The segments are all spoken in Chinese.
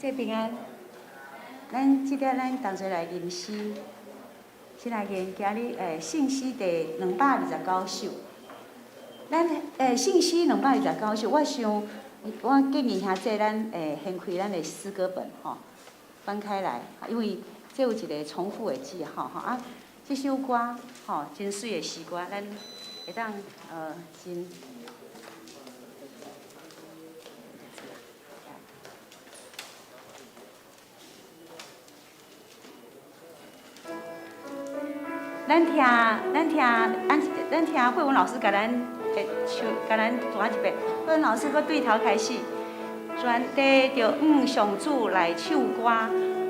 这平安，咱即个咱同齐来吟诗，先来念今日信息第229首。咱信息229首，我想我建议下这咱掀开咱的诗歌本吼，翻开来，因为这有一个重复的记号吼啊。这首歌吼真水的诗歌，咱会当真。咱听慧文老师甲咱唱，甲咱弹一遍。慧文老师搁对头开始，全地着上主来唱歌，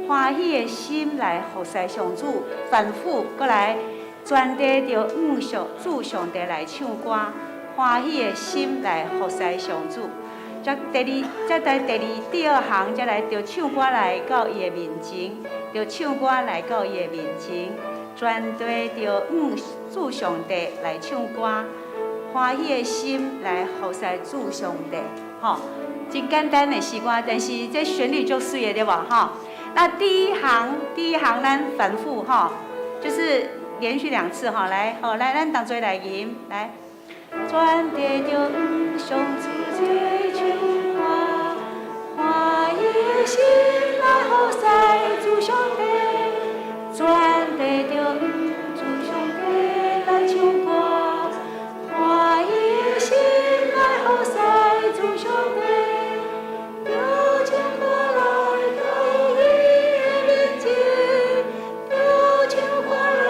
欢喜的心来服侍上主，反复搁来，全地着上帝来唱歌，欢喜的心来服侍上主。再第二行，再来着唱歌来到伊的面前，着唱歌来到伊的面前。全地着主上帝来唱歌，欢喜的心来服侍主上帝，吼，真简单的诗歌，但是这旋律就水的对吧？哈，那第一行咱反复哈，就是连续2次哈，来，咱同齐来吟，来，全地着上主来唱歌，欢喜的心来服侍主上帝。全地着主上帝来唱歌，欢喜的心来服侍主上帝，就唱歌来到伊的面前，就唱歌来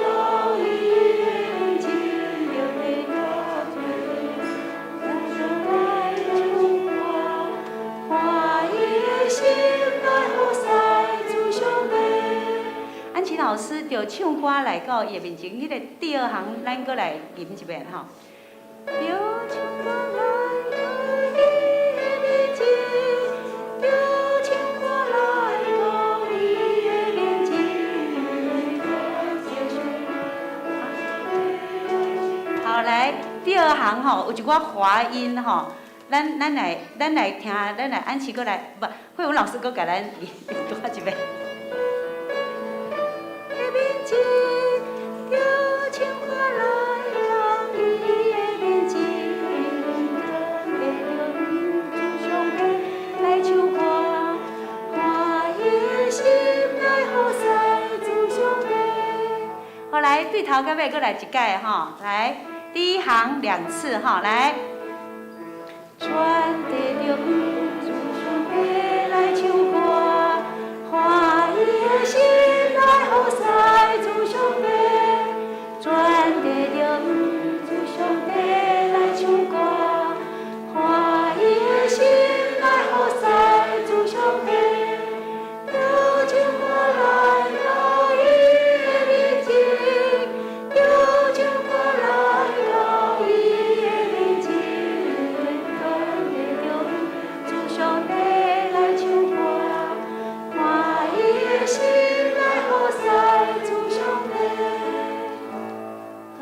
到伊的面前，就为他罪，主上来唱歌，欢喜的心来服侍主上帝。安琪老师就唱歌来到伊面前，迄个第二行咱搁来吟一遍吼。就唱歌来到伊面前，就唱歌来到伊面前。好，来第二行吼，有一寡滑音吼，咱来听，咱来安琪搁来，不，慧文老师搁甲咱多一遍。好，来对头到尾搁来一改哈，来第一行2次哈，来，全地着主上帝来唱歌，欢喜的心来服侍主上帝，全地着主上帝来唱歌，欢喜的心来服侍主上帝，就唱歌来到伊的面前，就唱歌来到伊的面前，全地着主上帝来唱歌，欢喜的心来服侍主上帝。好，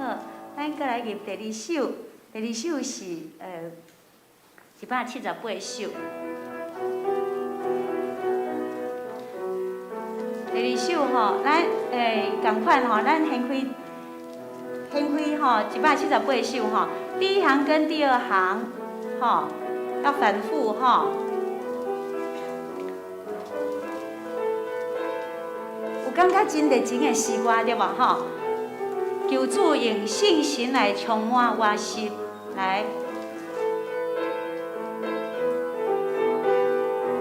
咱再来吟第2首，第2首是178首。第2首吼，咱同款吼，咱掀开吼178首吼，第一行跟第二行吼要反复吼。有感觉真热情的诗歌对吧？吼，求主用信心来充满我心，来，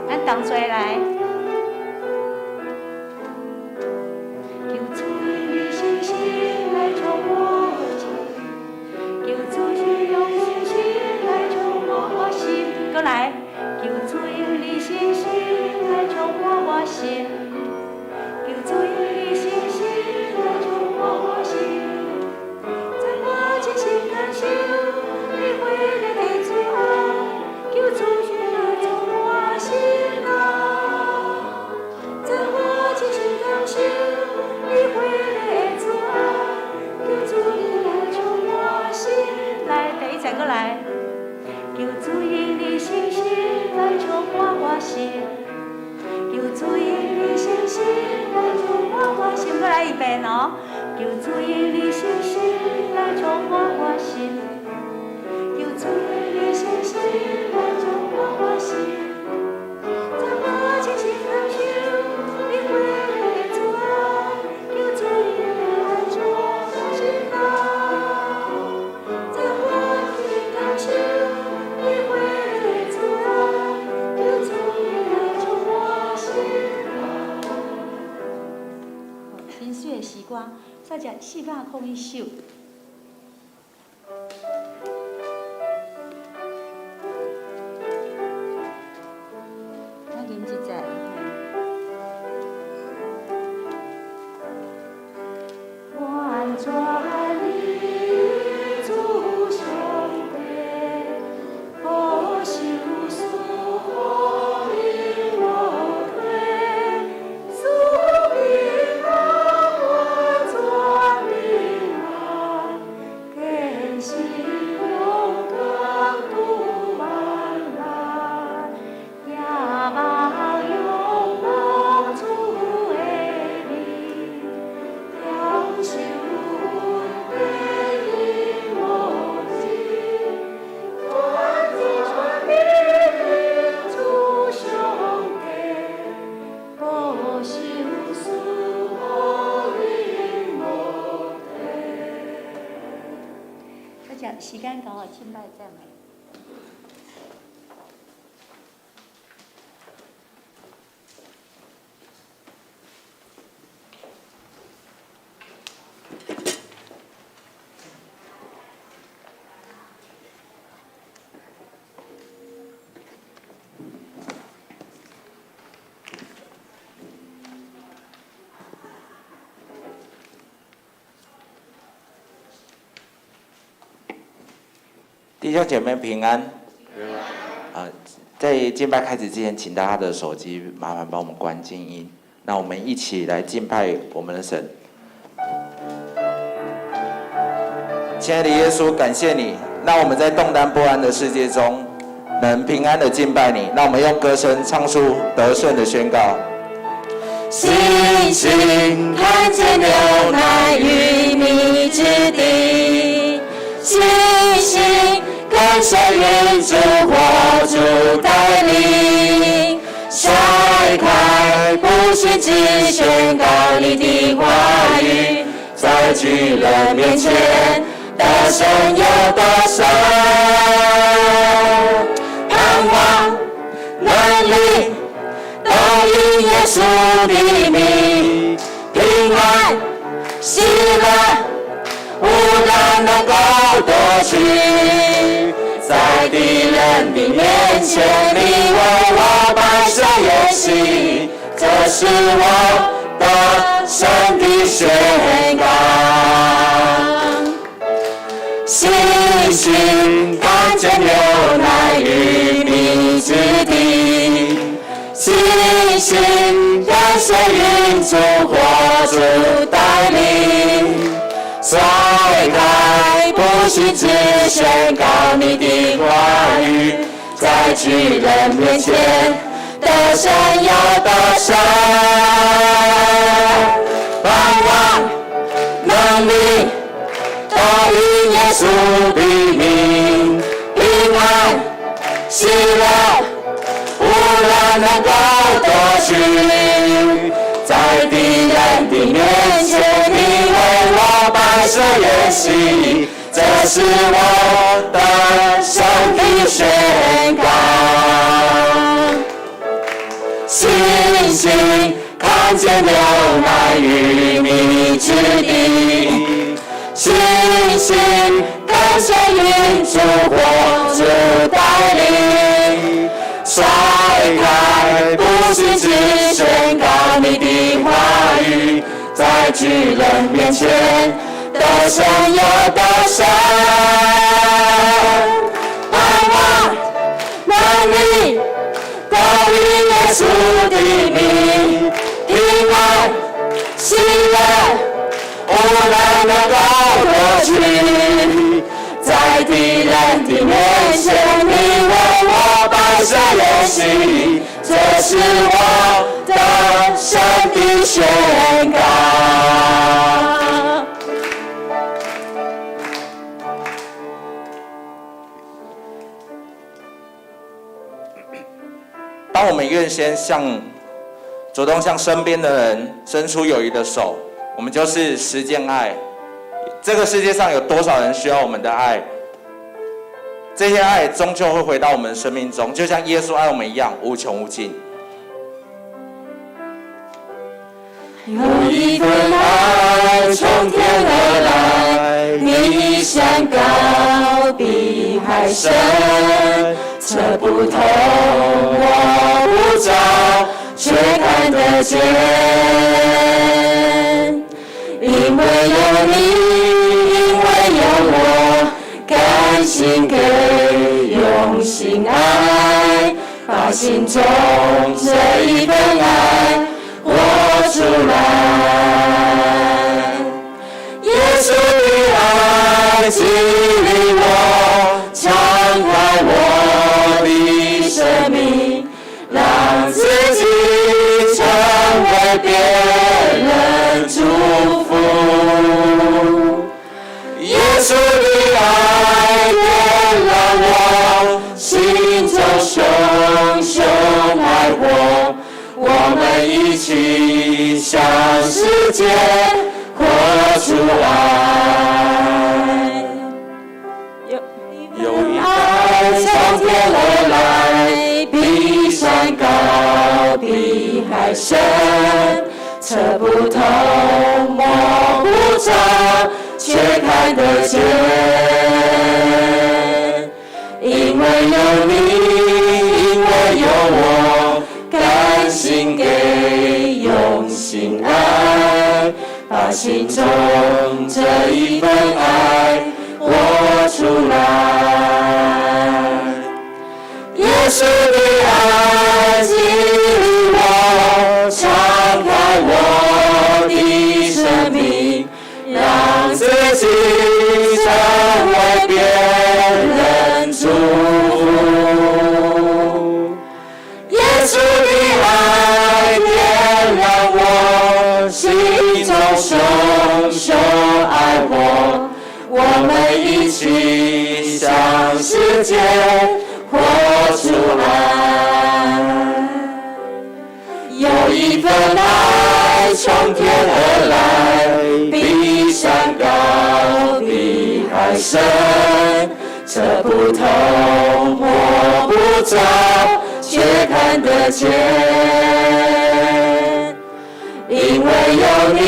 咱同齐来。来，求主用你信心来充满我心，求主用你信心来充满我心，在我真心感受你回来的主啊，求主用来充满我心啊。遍哦。求主以你信心来充满我心，求主以你信心来充满我心。在我清醒感受你回来的主啊，求主以你来做我心啊。在我清醒感受你回来的主啊，求主以你来做我心啊。新水的时光。再讲401首。我吟一下。完全你主上帝，保守属乎你无退，属平安我全平安，坚信勇敢度万难，也望拥抱主的你，享受恩典的无尽，完全你主上帝，保守属乎你无退。我讲时间刚好，敬拜赞美。弟兄姐妹平安。在敬拜开始之前，请大家的手机麻烦帮我们关静音。那我们一起来敬拜我们的神。亲爱的耶稣，感谢你，让我们在动荡不安的世界中，能平安的敬拜你。让我们用歌声唱出得胜的宣告。星星看见牛奶与蜜之地，星星跟随云主火主带领，甩开不信只宣告你的话语，在巨人面前得胜又得胜，盼望能力都因耶稣的名，平安喜乐无人能够夺取，在敌人的面前你为我摆设筵席，这是我得胜的宣告。星星看见牛奶与蜜之地，星星跟随云主火主带领，甩开不信只宣告你的话语，在巨人面前得胜又得胜，盼望能力都因耶稣的名，平安喜乐无人能够夺取，在敌人的面前你为我摆设筵席，这是我得胜的宣告。星星看见牛奶与蜜之地，星星跟随云主火主带领，甩开不信只宣告你的话语，在巨人面前得胜又得胜，盼望能力都因耶稣的名，平安喜乐无人能够夺取，在敌人的面前你为我摆设筵席，这是我得胜的宣告。当我们愿先主动向身边的人伸出友谊的手，我们就是实践爱。这个世界上有多少人需要我们的爱？这些爱终究会回到我们生命中，就像耶稣爱我们一样，无穷无尽。有一份爱从天而来，比山高，比海深，测不透，摸不着，却看得见。因为有你，因为有我，甘心给，用心爱，把心中这一份爱活出来。耶稣的爱激励我，敞开我的生命，让自己成为别人祝福。耶稣的爱点燃我心中熊熊爱火，我们一起向世界活出爱。有一爱从天而来，比山高，比海深，测不透，摸不着，却看得见。因为有你，因为有我，甘心给，用心爱，把心中这一份爱活出来。耶稣的爱激励我，敞开我的生命，让自己成为别人祝福。耶稣的爱点燃我心中熊熊爱火，我们一起向世界活出爱。有一份爱从天而来，比山高，比海深，测不透，摸不着，却看得见。因为有你，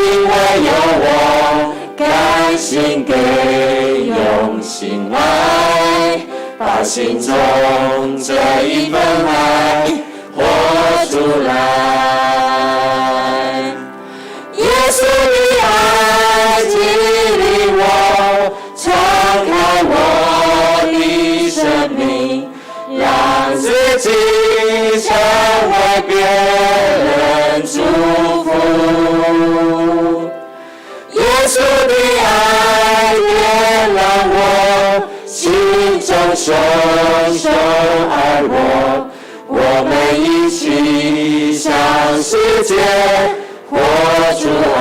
因为有我，甘心给，用心爱，把心中这一份爱活出来。耶稣的爱激励我，敞开我的生命，让自己成为别人祝福。耶稣的爱点燃我心中熊熊爱我，我们一起向世界活出爱。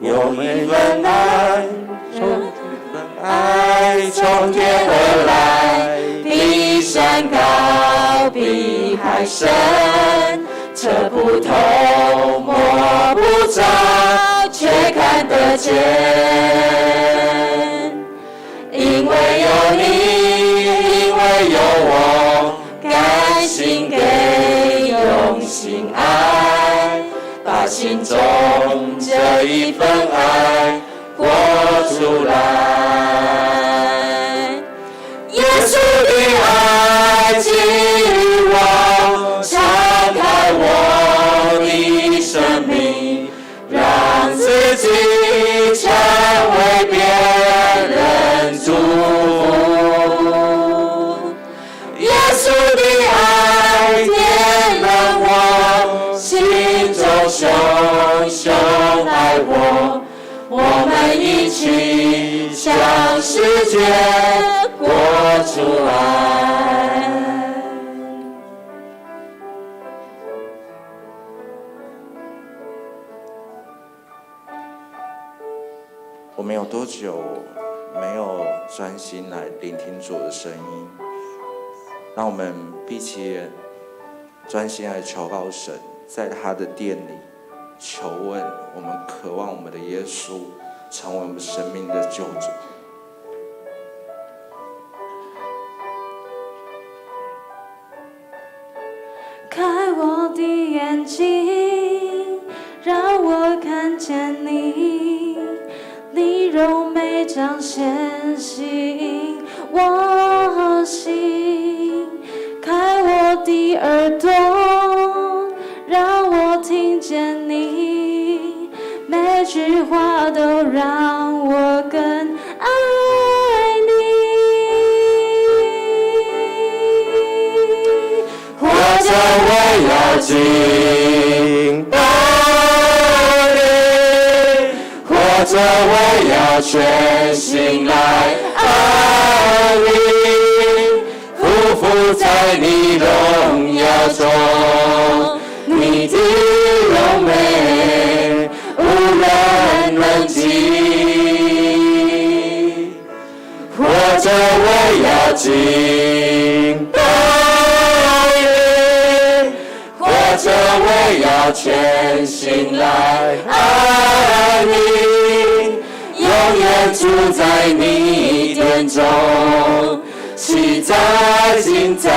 有一份爱，爱从天而来，比山高，比海深，测不透，摸不着，却看得见。因为有你，因为有我，甘心给，用心爱，把心中这一份爱活出来。耶稣的爱激励我，敞开我的生命，让自己成为别人祝福。耶稣的爱点燃我心中熊熊爱火，我们一起向世界活出爱。我们有多久没有专心来聆听主的声音？让我们闭起眼，专心来求告神，在他的殿里求问，我们渴望我们的耶稣成为我们生命的救主。开我的眼睛，让我看见你，你柔美彰显吸引我心。开我的耳朵，让我听见你，每句话都让我更爱你。活着我要敬拜你，活着我要全心来爱你，匍匐在你荣耀中，你的荣美无人能及。活着我要敬拜你，活着我要全心来爱你，永远住在你殿中，喜在今在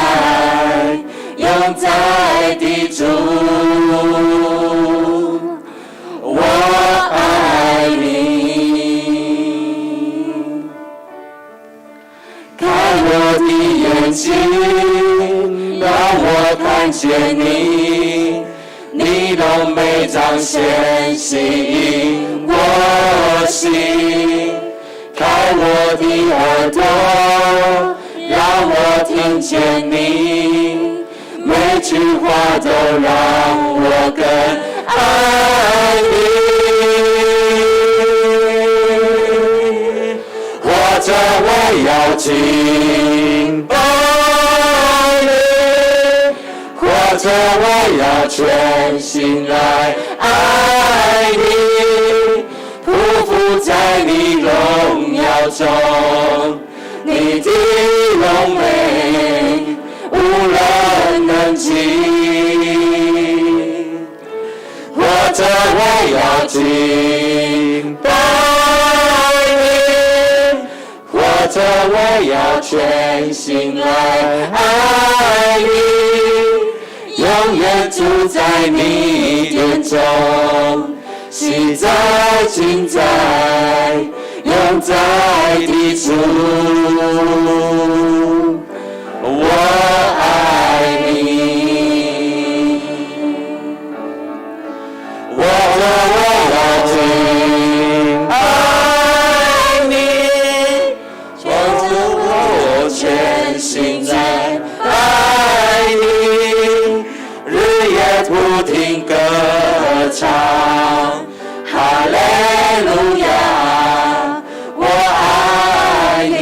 永在的主，我爱你。开我的眼睛，让我看见你，你柔美彰显吸引我心。开我的耳朵，让我听见你，每句话都让我更爱你。活着我要敬拜你，活着我要全心来爱你，匍匐在你荣耀中，你的荣美无人能及。活着我要敬拜你，活着我要全心来爱你，永远住在你殿中，喜在今在永在的主，我爱你。我要敬拜你，活着我全心在爱你，日夜不停歌唱，哈利路亚，我爱你。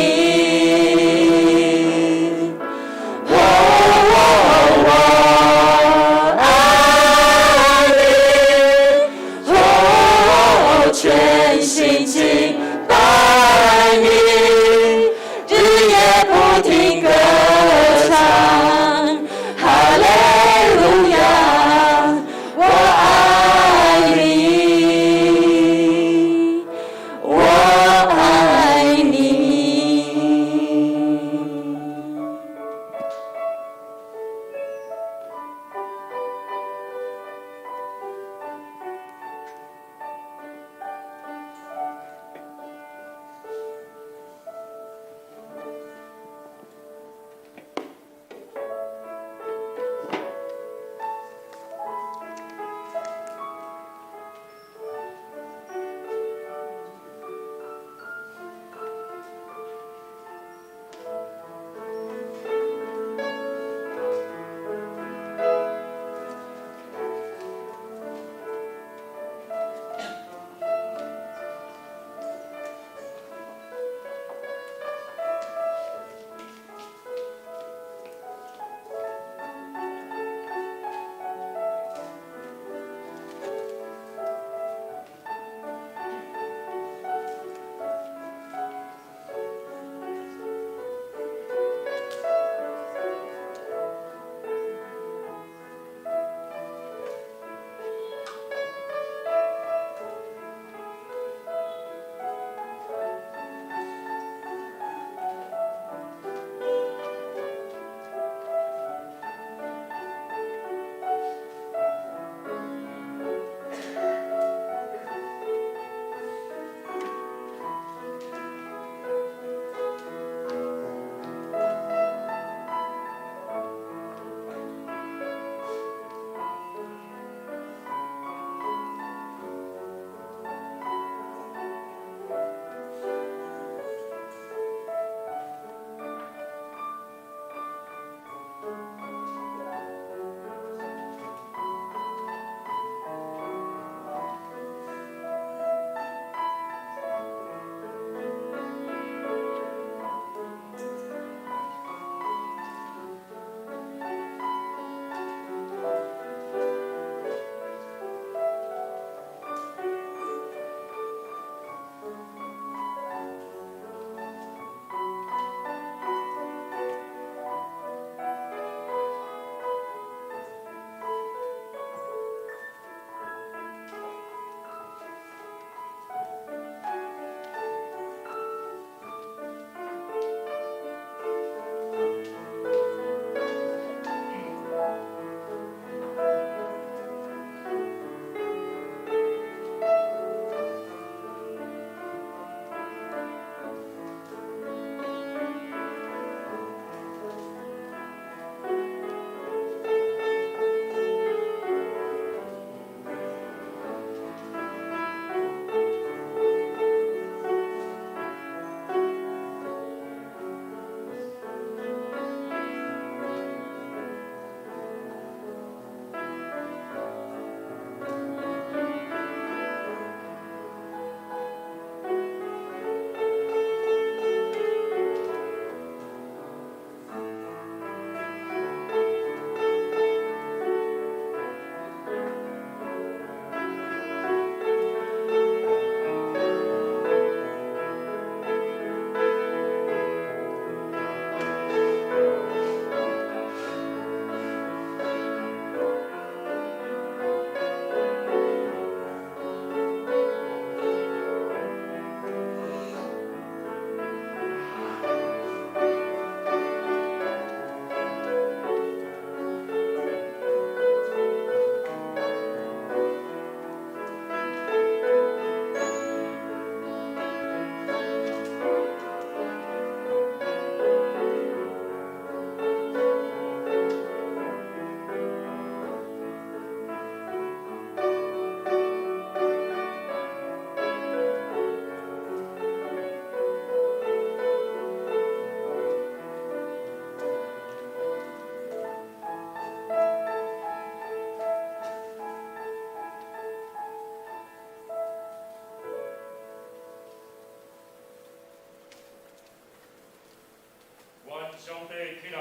起来，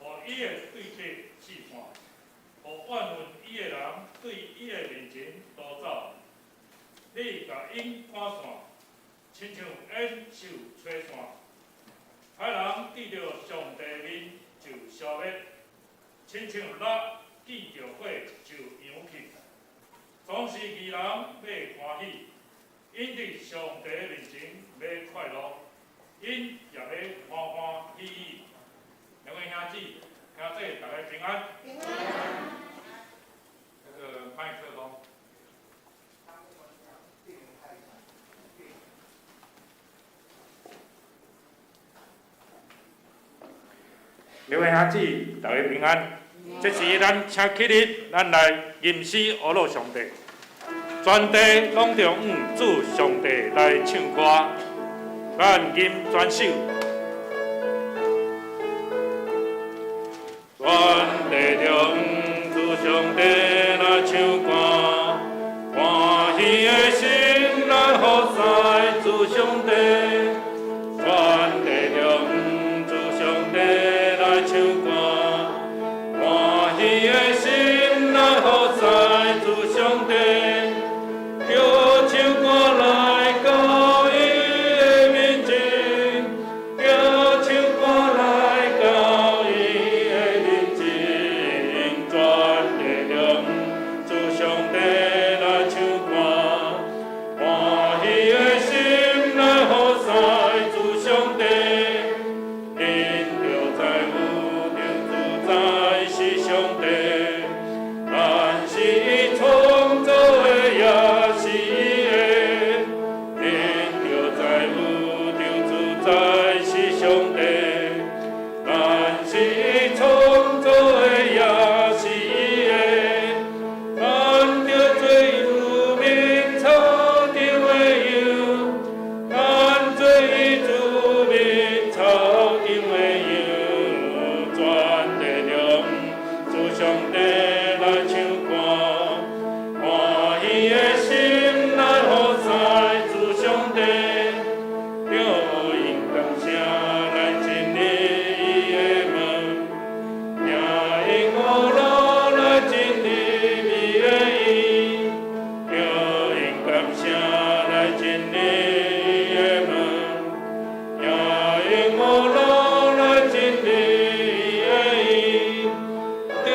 互伊的对敌四散，互怨恨伊的人对伊的面前逃走。你甲因赶散，亲像烟手吹散。歹人见到上帝面就消灭，亲像蜡见到火就扬起。总是义人要欢喜，因伫上帝面前要快乐，因也要欢欢喜喜。两位兄姊，兄弟大家平安。平安。麦克风。两位兄姊，大家平安。这是咱请起日，咱来吟诗阿罗上帝。全地拢着主上帝来唱歌，咱吟全首。全地着主上帝来唱歌，欢喜的心来呼哉主上帝。全地着主上帝来唱歌。的心来呼哉主上帝，叫唱歌来到伊的面前，叫唱歌来到伊的面前，全地着主上帝来唱歌，欢喜的心来呼哉主上帝，因着在有定主宰是上帝。咱是伊创造的，也是伊的，因着在有着主宰是上帝。咱是伊创造的，也是伊的，咱着做有名草场的羊，咱做伊主名草场的羊，全地着主上帝。来唱歌，欢喜的心来呼哉主上帝，着因感谢来进入伊的门，也因无路来进入伊的院，着因感谢来进入伊的门，也因无路来进入伊的院，着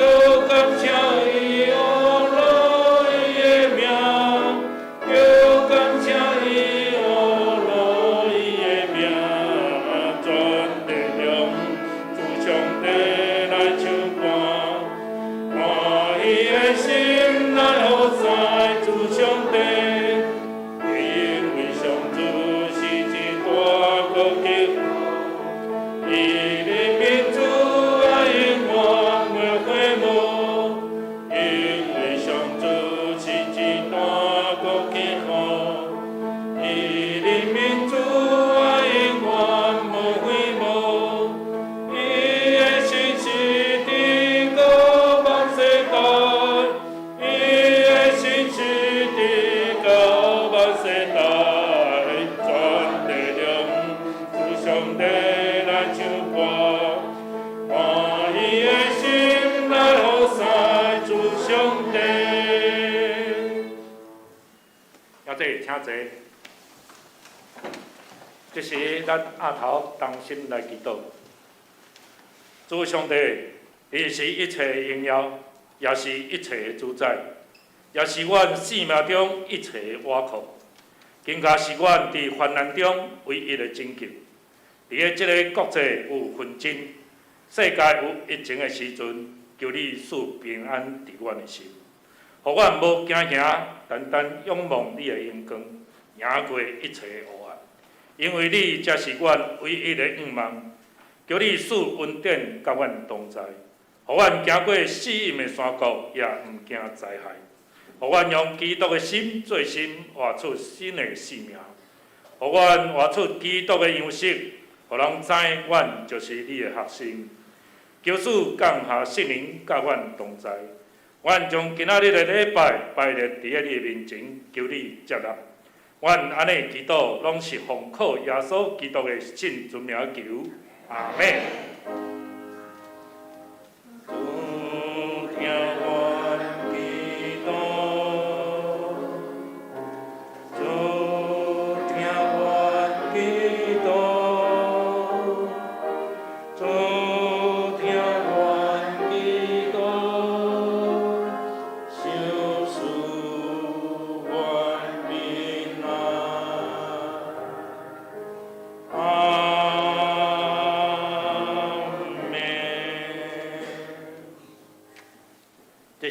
感谢。请坐。这是咱下头同心来祈祷。主上帝，伊是一切的荣耀，也是一切的主宰，也是阮生命中一切的倚靠，更加是阮伫患难中唯一的拯救。伫个即个国际有纷争、世界有疫情的时阵，求你赐平安伫阮的心。互阮无惊吓，单单仰望你的荣光，赢过一切的黑暗。因为你才是阮唯一的仰望，求你赐恩典甲阮同在，互阮行过死荫的山谷，也毋惊灾害。互阮用基督的心做心，活出新的生命。互阮活出基督的样式，互人知阮就是你的学生。求主降下圣灵甲阮同在。阮将今仔日的礼拜摆列伫你面前，求你接纳。阮安尼祈祷，拢是奉靠耶稣基督的圣尊名求，阿门。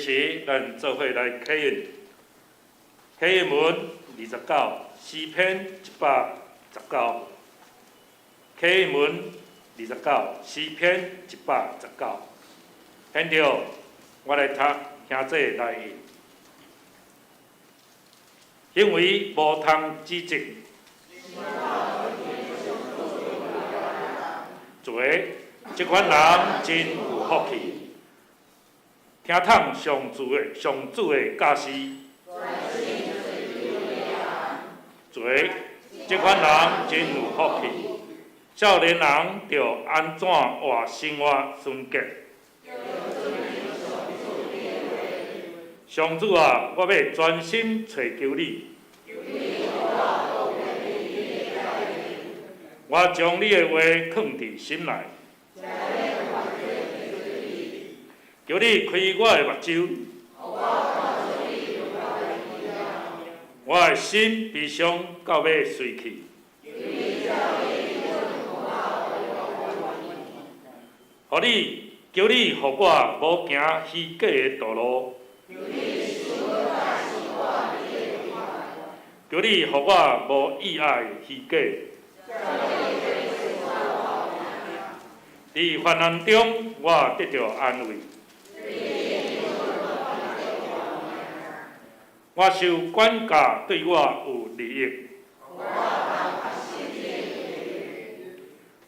时咱做伙来启应。启应文29，诗篇119。启应文29，诗篇119。现着我来读兄弟来印。因为无通指责，做即款人真有福气。听透上主的教示，做即款人真有福气。少年人着安怎活生活纯洁？上主啊，我要专心找求你。我将你的话藏伫心内，求你开我的目睭，我的心悲伤到要碎去。互你，求你，互我无行虚假的道路。求你，互我无意爱的虚假。伫患难中，我得到安慰。我受管教对我有利益。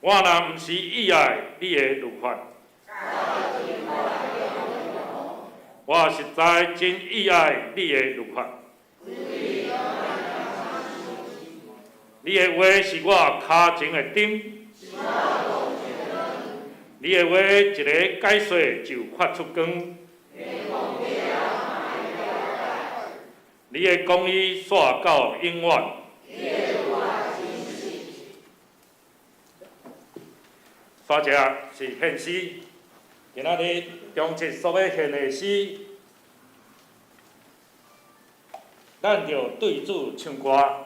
我若毋是意爱你的律法，我实在真意爱你的律法。你的话是我脚前的灯，你的话一个解说就发出光，你的公义线到永远。沙者是献诗，今仔日中节所要献的诗，咱就对主唱歌。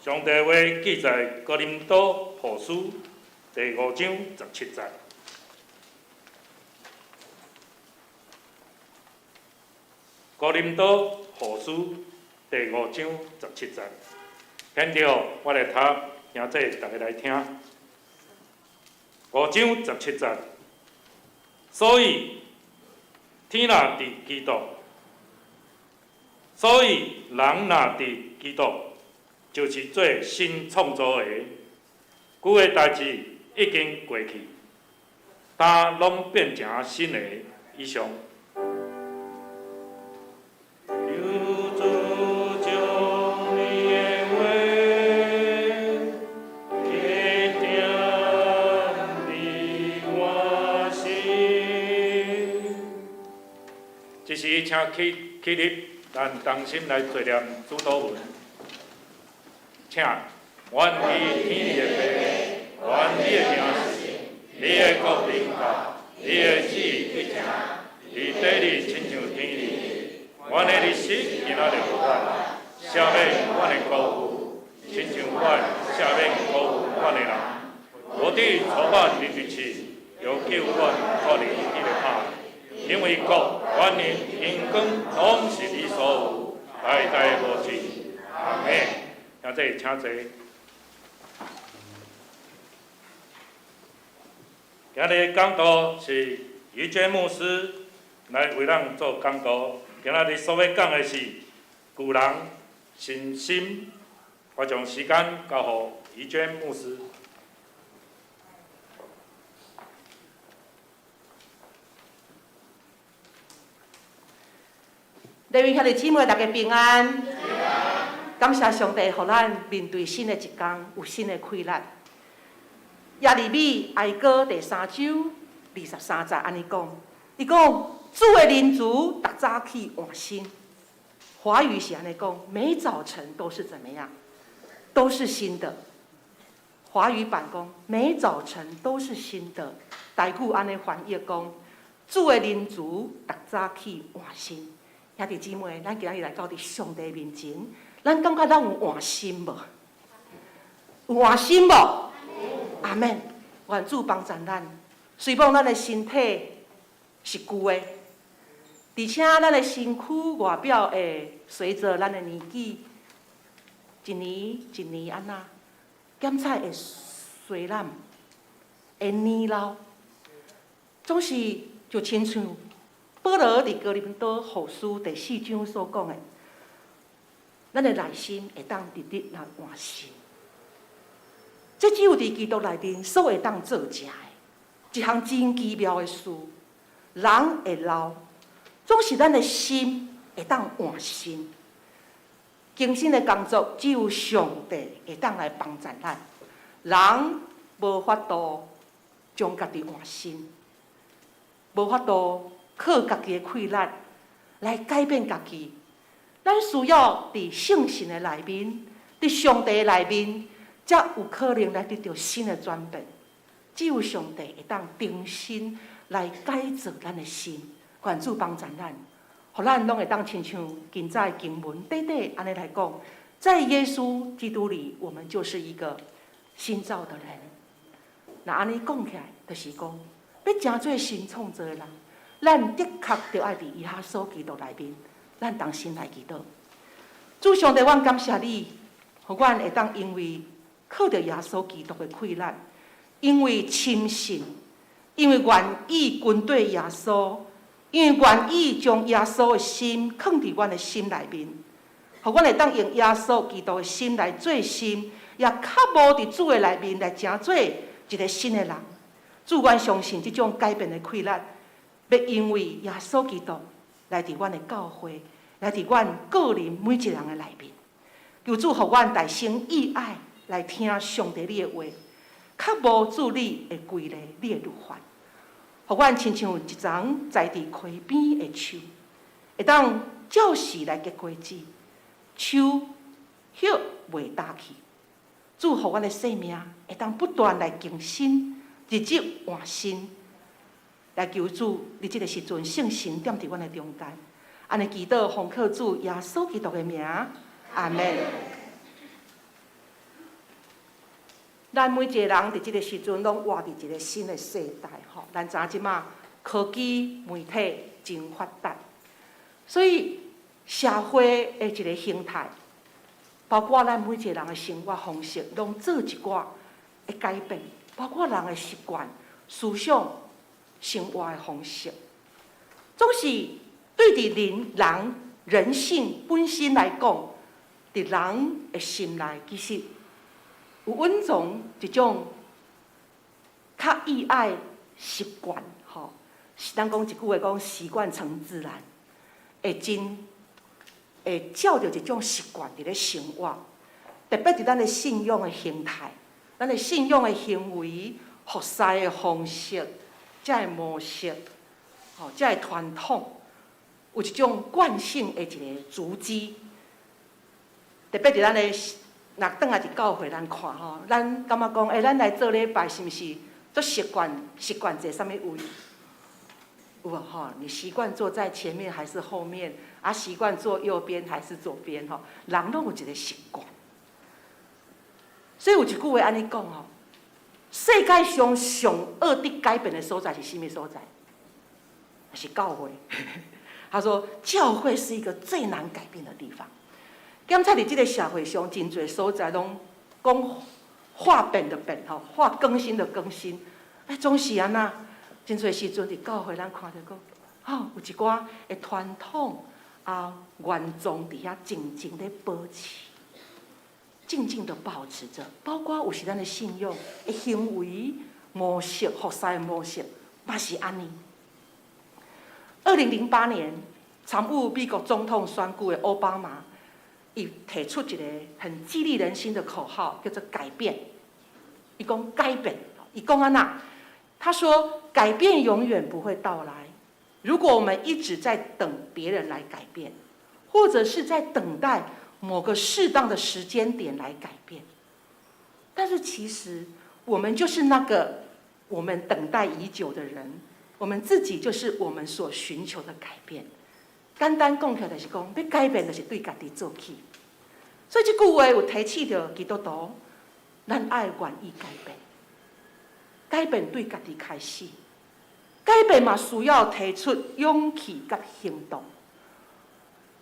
上帝话记在哥林多后书第5章17节。哥林多后书第5章17节，听着，我来读，兄弟大家来听。5章17节，所以天若伫基督，所以人若伫基督，就是做新创造的，旧的代志已经过去，但拢变成新的以上。这时，请起立，咱同心来做念主祷文。请，愿你天地的父，愿你的名是，你的国临到，你的旨意必成，伫地里亲像天里。阮的日时今仔日有阮，赦免阮的过犯，亲像阮赦免过犯阮的人。无伫初版日日起，要救阮脱离迄个歹。因为国、权力、荣光，拢是你所有，代代无尽。阿门。现在请坐。今日讲道是于娟牧师来为咱做讲道。今日所要讲的是旧人新心。我将时间交予于娟牧师。礼位兄弟姊妹，大家平安。感谢上帝，让咱面对新的一天有新的开力。耶利米哀歌第3章23节安尼讲，伊讲主的人族逐早起换新。华语是安尼讲，每早晨都是怎么样？都是新的。华语版讲，每早晨都是新的。台语安尼翻译讲，主的人族逐早起换新。兄弟姊妹，咱今日来到伫上帝面前，咱感觉咱有换心无？有换心无？阿门。愿主帮助咱，虽然咱的身体是旧的，而且咱的身躯外表会随着咱的年纪，一年一年安那，检测会衰烂，会年老，总是就亲像保罗伫哥林多后书第4章所讲的，咱的内心会当日日来换新。这只有伫基督内面所会当做成的，一项真奇妙的事。人会老，总是咱的心会当换新。更新的工作只有上帝会当来帮助咱，人无法度将家己换新，无法度靠家己的气力来改变家己，咱需要伫圣神的内面，伫上帝的内面，才有可能来得到新的转变。只有上帝会当重新来改造咱的心，愿主帮助咱，互咱拢会当亲像今早经文短短安尼来讲，在耶稣基督里，我们就是一个新造的人。那安尼讲起来，就是讲要真做新创造的人。咱的确着爱伫耶稣基督内面，咱同心来祈祷。主上帝，阮感谢你，互阮会当因为靠着耶稣基督的气力，因为亲信，因为愿意跟对耶稣，因为愿意将耶稣的心放伫阮的心内面，互阮会当用耶稣基督的心来做心，也较无伫主的内面来成做一个新的人。主，阮相信这种改变的气力。要因为耶稣基督来伫阮的教会，来伫阮个人每一个人的内面，求主互阮大心意爱来听上帝你的话，较无主你的规例、你的律法，互阮亲像一丛栽伫溪边的树，会当照时来结果子，树叶袂焦去。主互阮的生命会当不断来更新，日日换新。来求主，伫即个时阵，圣神踮伫阮的中间，安尼祈祷，奉靠主耶稣基督的名，阿门。咱每一个人伫即个时阵，拢活伫一个新的世代吼。咱知影即马科技媒体真发达，所以社会的一个形态，包括咱每一个人的生活方式，拢做一寡的改变，包括人的习惯、思想、生活的方式，总是对伫人性本身来讲，伫人的心内其实有蕴藏一种较意爱习惯，吼，咱讲一句话讲，习惯成自然，会照着一种习惯伫咧生活，特别伫咱的信仰的形态，咱的信仰的行为、服侍的方式、这个模式，吼，这个传统，有一种惯性的一个足迹，特别伫咱的。若转来伫教会，咱看吼，咱感觉讲，咱来做礼拜是毋是做习惯坐啥物位？有啊吼，你习惯坐在前面还是后面？啊，习惯坐右边还是左边？吼，人拢有一个习惯。所以有一句话安尼讲吼，世界上上恶的改变的所在是啥物所在？是教会。他说，教会是一个最难改变的地方。检查伫即个社会上，真侪所在拢讲化变的变吼，化更新的更新，总是安那。真侪时阵伫教会，咱看到讲，有一寡的传统原状伫遐静静咧保持，静静的保持着，包括有时咱的信仰的行为模式、服侍的模式，嘛是安尼。2008年参与美国总统选举的奥巴马。伊提出一个很激励人心的口号，叫做改变。伊讲改变，伊讲安那？他说改变永远不会到来。如果我们一直在等别人来改变，或者是在等待某个适当的时间点来改变，但是其实我们就是那个我们等待已久的人，我们自己就是我们所寻求的改变。简单讲起来就是讲，要改变就是对家己做起。所以这句话有提醒着基督徒，咱爱愿意改变，改变对家己开始，改变嘛需要提出勇气甲行动。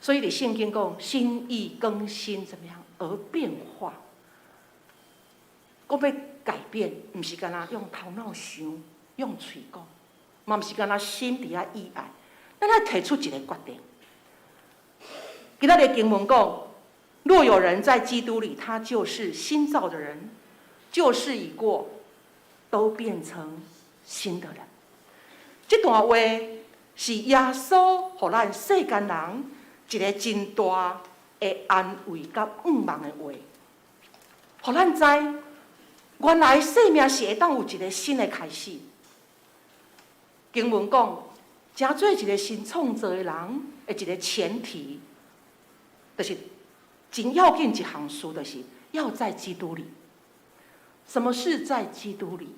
所以伫圣经讲，心意更新怎么样而变化？讲要改变，唔是干那用头脑想，用嘴讲，嘛唔是干那心底下意爱，咱要提出一个决定。今仔日经文讲，若有人在基督里，他就是新造的人，旧事已过，都变成新的人。这段话是耶稣予咱世间人一个真大的安慰甲盼望的话，予咱知原来生命是会当有一个新的开始。经文讲，真做一个新创造的人的一个前提。就是真要紧一项事，就是要在基督里。什么是在基督里？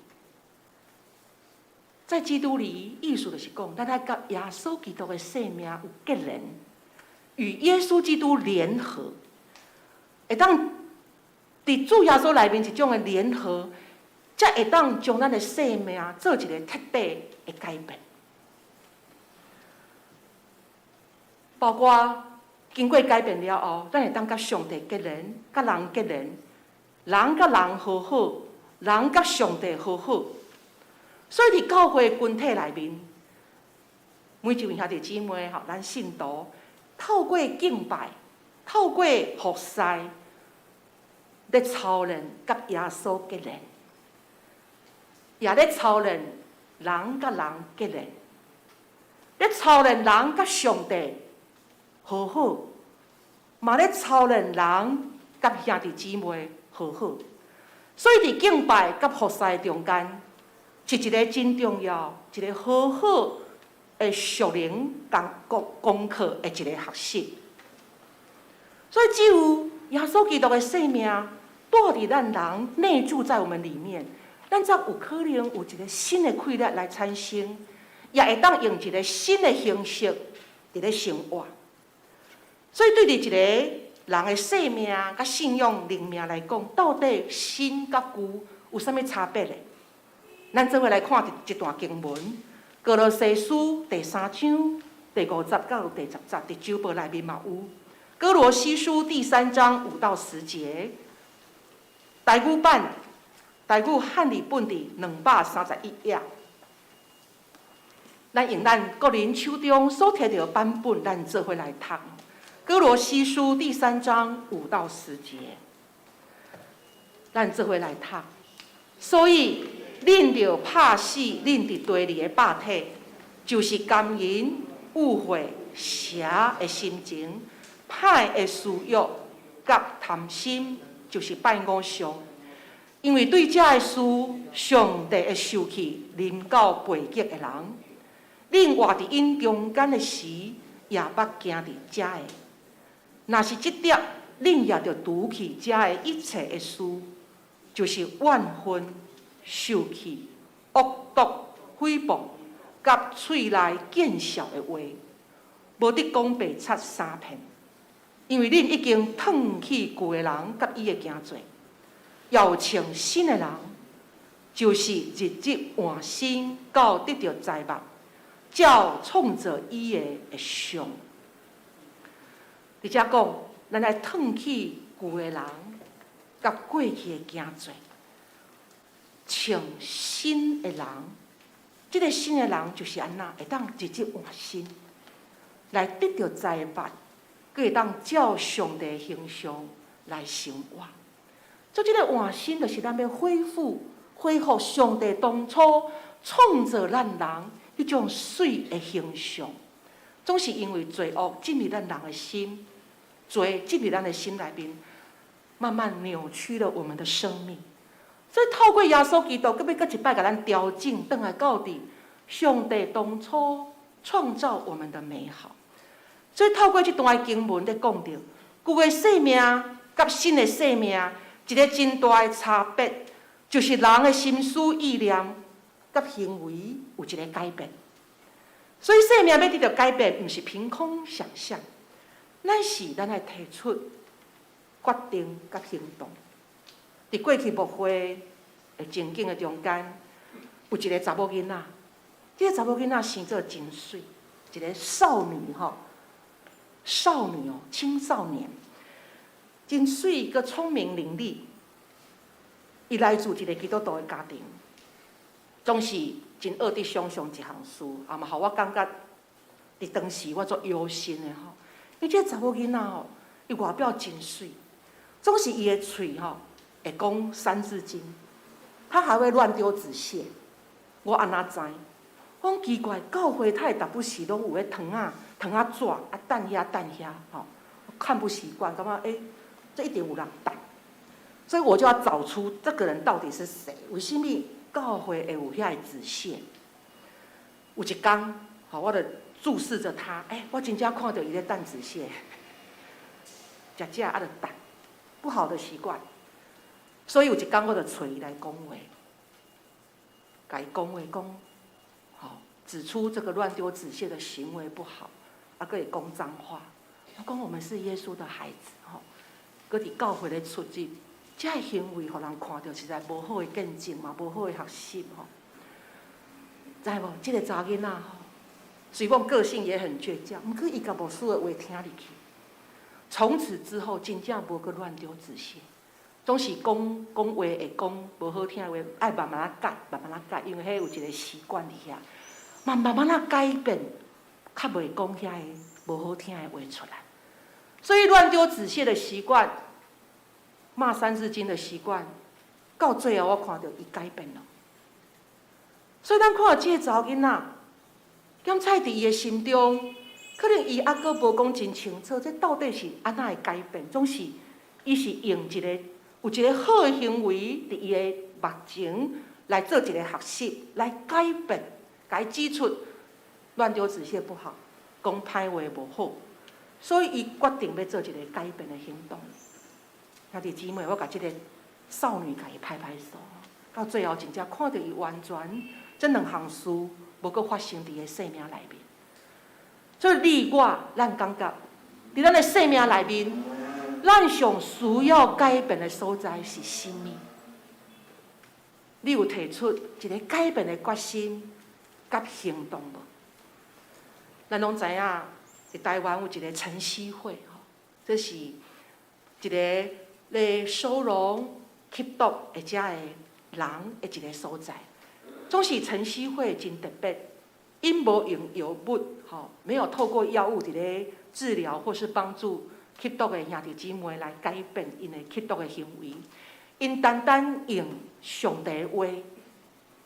在基督里，意思就是讲，咱甲耶稣基督的生命有结连，与耶稣基督联合，会当伫主耶稣内面一种的联合，才会当将咱的生命做一个彻底的改变，包括。经过改变了后，咱会当甲上帝结连，甲人结连，人甲人和好，人甲上帝和好。所以伫教会群体内面，每一位兄弟姊妹吼，咱信徒透过敬拜，透过服侍，咧操练甲耶稣结连，也咧操练人甲人结连，咧操练人甲上帝。和好，嘛咧操练人甲兄弟姊妹和好，所以伫敬拜甲服侍中间，是一个真重要、一个好好的属灵功课的一个学习。所以只有耶稣基督的生命住伫咱人内住在我们里面，咱才有可能有一个新的规律来产生，也会当用一个新的形式伫咧生活。所以对于一个人的生命、甲信仰、灵命来讲，到底新甲旧有啥物差别嘞？咱做伙来看一段经文，《歌罗西书》第3章第50到第10节，伫旧报内面嘛有。《歌罗西书》第3章5到10节，台语版、台语汉语本伫231页。咱用咱个人手中所摕到版本，咱做伙来读《歌罗西书》第3章5到10节，咱做伙来读。所以，恁着拍死恁伫地里的肉体，就是奸淫、误会、邪的心情、歹的私欲、甲贪心，就是拜偶像。因为对这的事，上帝会受气临到背极的人。恁活伫因中间的时，也捌行伫遮的。若是这点，恁也着拄起遮的一切的事，就是怨恨、受气、恶毒、诽谤，甲喙内见笑的话，无得讲白贼3遍。因为恁已经脱去旧的人，甲伊的行罪，要穿新的人，就是日日换新，到得到财物。照创造伊的像，而且讲，咱来脱去旧的人，甲过去的行罪，穿新的人。这个新的人就是安那，会当日日换新，来得到财物，佮会当照上帝的形象来生活。所以这个换新，就是咱要恢复上帝当初创造咱人。迄种水的形象，总是因为罪恶进入咱人的心，罪进入咱的心内面，慢慢扭曲了我们的生命。所以透过耶稣基督，佮要佮一摆甲咱调整，转来到底上帝当初创造我们的美好。所以透过这段经文咧讲到，旧的生命甲新的生命，一个真大的差别，就是人的心思意念。甲行为有一个改变，所以生命要得到改变，毋是凭空想象，咱来提出决定甲行动。伫过去牧会的情景的中间，有一个查某囡仔，这个查某囡仔生做真水，一个少女青少年，真水个聪明伶俐，伊来自一个基督徒的家庭。总是真学得想象一项事，也嘛，互我感觉，伫当时我足忧心的吼。因为这查某囡仔吼，伊外表真水，总是伊的嘴吼会讲三字经，他还会乱丢纸屑。我安怎知？我讲奇怪，教会他达不时拢有咧糖仔纸啊，等遐吼，我看不习惯，感觉这一定有人等，所以我就要找出这个人到底是谁，为什么？教会会有遐个纸屑，有一天，我就注视着他，我真正看到伊咧等纸屑，食就等，不好的习惯。所以有一天，我就找伊来讲话，甲伊讲话讲，指出这个乱丢纸屑的行为不好，啊，佮会讲脏话。我讲我们是耶稣的孩子，佮伫教会咧出入。这个行为，互人看到实在无好的见证嘛，无好的学习吼。知无？这个查囡仔吼，虽讲个性也很倔强，毋过伊甲牧师的话听入去。从此之后，真正无去乱丢纸屑，总是讲话会讲无好听的话，爱慢慢改，因为迄有一个习惯伫遐，慢慢改变，较袂讲遐个无好听的话出来。所以乱丢纸屑的习惯。骂三字经的习惯，到最后我看到伊改变了。所以咱看到这个查某囡仔，检采伫伊的心中，可能伊还阁无讲真清楚，这到底是安怎的改变？总是伊是用有一个好的行为伫伊的目前来做一个学习，来改变，甲伊指出乱丢纸屑不好，讲歹话无好，所以伊决定要做一个改变的行动。兄弟姊妹，我甲这个少女甲伊拍拍手，到最后真正看到伊完全这两项事无阁发生伫伊生命内面。所以你我，咱感觉伫咱的生命内面，咱上需要改变的所在是甚物？你有提出一个改变的决心甲行动无？咱拢知影，伫台湾有一个晨曦会，这是一个咧收容吸毒或者的人的一个所在。总是晨曦会真特别，因无用药物，没有透过药物伫咧治疗或是帮助吸毒的兄弟姊妹来改变因的吸毒的行为，因单单用上帝的话，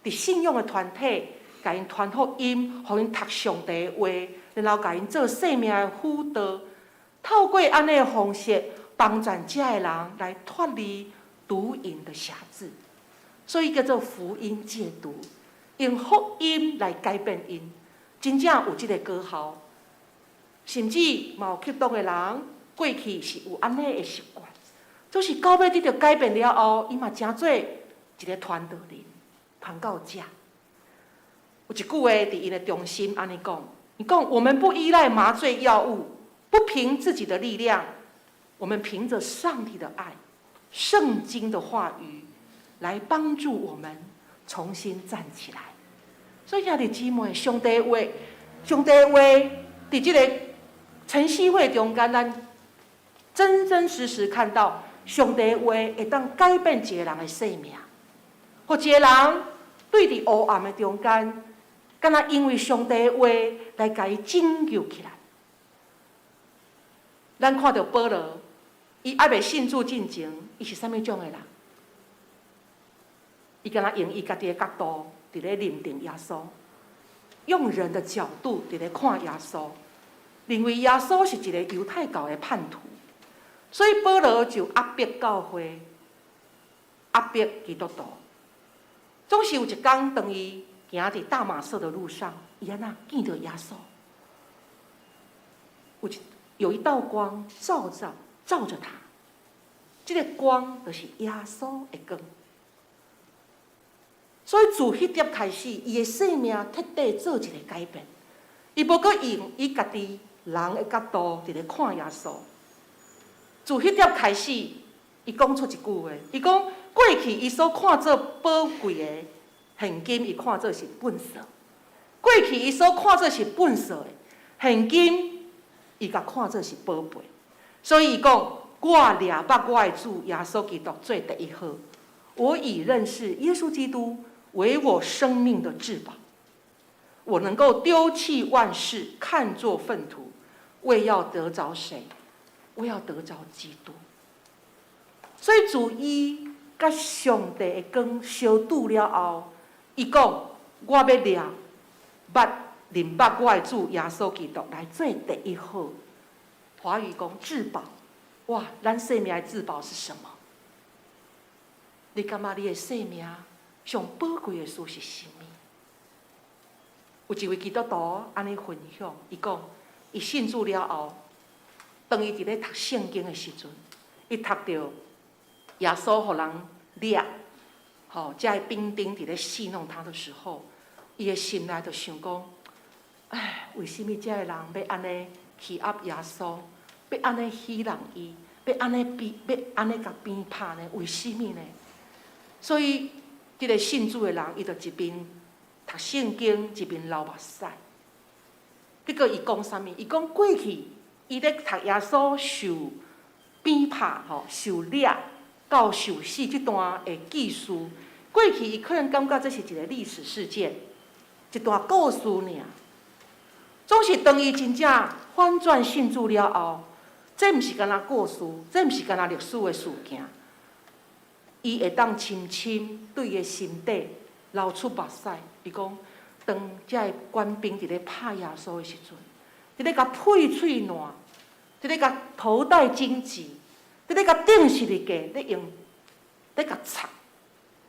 伫信仰的团体，甲因传福音，互因读上帝的话，然后甲因做生命的辅导，透过安尼的方式，帮助遮的人来脱离毒瘾的匣子，所以叫做福音戒毒，用福音来改变因，真正有即个果效。甚至嘛有吸毒的人，过去是有安尼的习惯，就是到尾得到改变了后，伊嘛真做一个传道人，传到遮。有一句话伫因的中心安尼讲，伊讲我们不依赖麻醉药物，不凭自己的力量，我们凭着上帝的爱、圣经的话语来帮助我们重新站起来。所以兄弟姊妹，上帝的话，伫这个晨曦会中间，咱真真实实看到上帝的话会当改变一个人的生命，或一个人对伫黑暗的中间，敢若因为上帝的话来甲伊拯救起来。咱看到保罗，伊还未信主进前，伊是啥物种的人？伊敢若用伊家己的角度伫咧认定耶稣，用人的角度伫咧看耶稣。认为耶稣是一个犹太教的叛徒，所以保罗就压迫教会，压迫基督徒。总是有一天，当伊行伫大马色的路上，伊安那见到耶稣，有一道光照着他，这个光就是耶稣的光。所以自迄点开始，伊的生命彻底做一个改变。伊无阁用伊家己人的角度伫咧看耶稣。自迄点开始，伊讲出一句话，伊讲过去伊所看做宝贵的现金，伊看做是粪扫；过去伊所看做是粪扫的现金，伊甲看做是宝贝。所以伊讲，我掠捌我的主耶稣基督做第一号，我以认识耶稣基督为我生命的至宝。我能够丢弃万事，看作粪土，为要得着谁？我要得着基督。所以自伊甲上帝的光相拄了后，伊讲：我要掠认捌我的主耶稣基督来做第一号。华语讲至宝，哇！咱生命的至宝是什么？你感觉你的生命上宝贵的事是什么？有一位基督徒安尼分享，伊讲，伊信主了后，当伊伫咧读圣经的时阵，伊读到耶稣互人掠，遮兵丁伫咧戏弄他的时候，伊的心内就想讲，哎，为什么遮个人要安尼欺压耶稣，要安尼欺人伊，要安尼甲鞭拍呢？为什么呢？所以，这个信主的人，伊就一边读圣经一边流目屎。结果伊讲啥物？伊讲过去伊咧读耶稣受鞭拍、受掠到受死这段的记事，过去伊可能感觉这是一个历史事件，一段故事尔。总是当伊真正反转信主了后，这毋是干那故事，这毋是干那历史的事件，伊会当深深对伊的心底流出目屎。伊讲，当遮个官兵伫咧拍耶稣的时阵，伫咧甲配喙烂，伫咧甲头戴荆棘，伫咧甲顶十字架，咧用咧甲插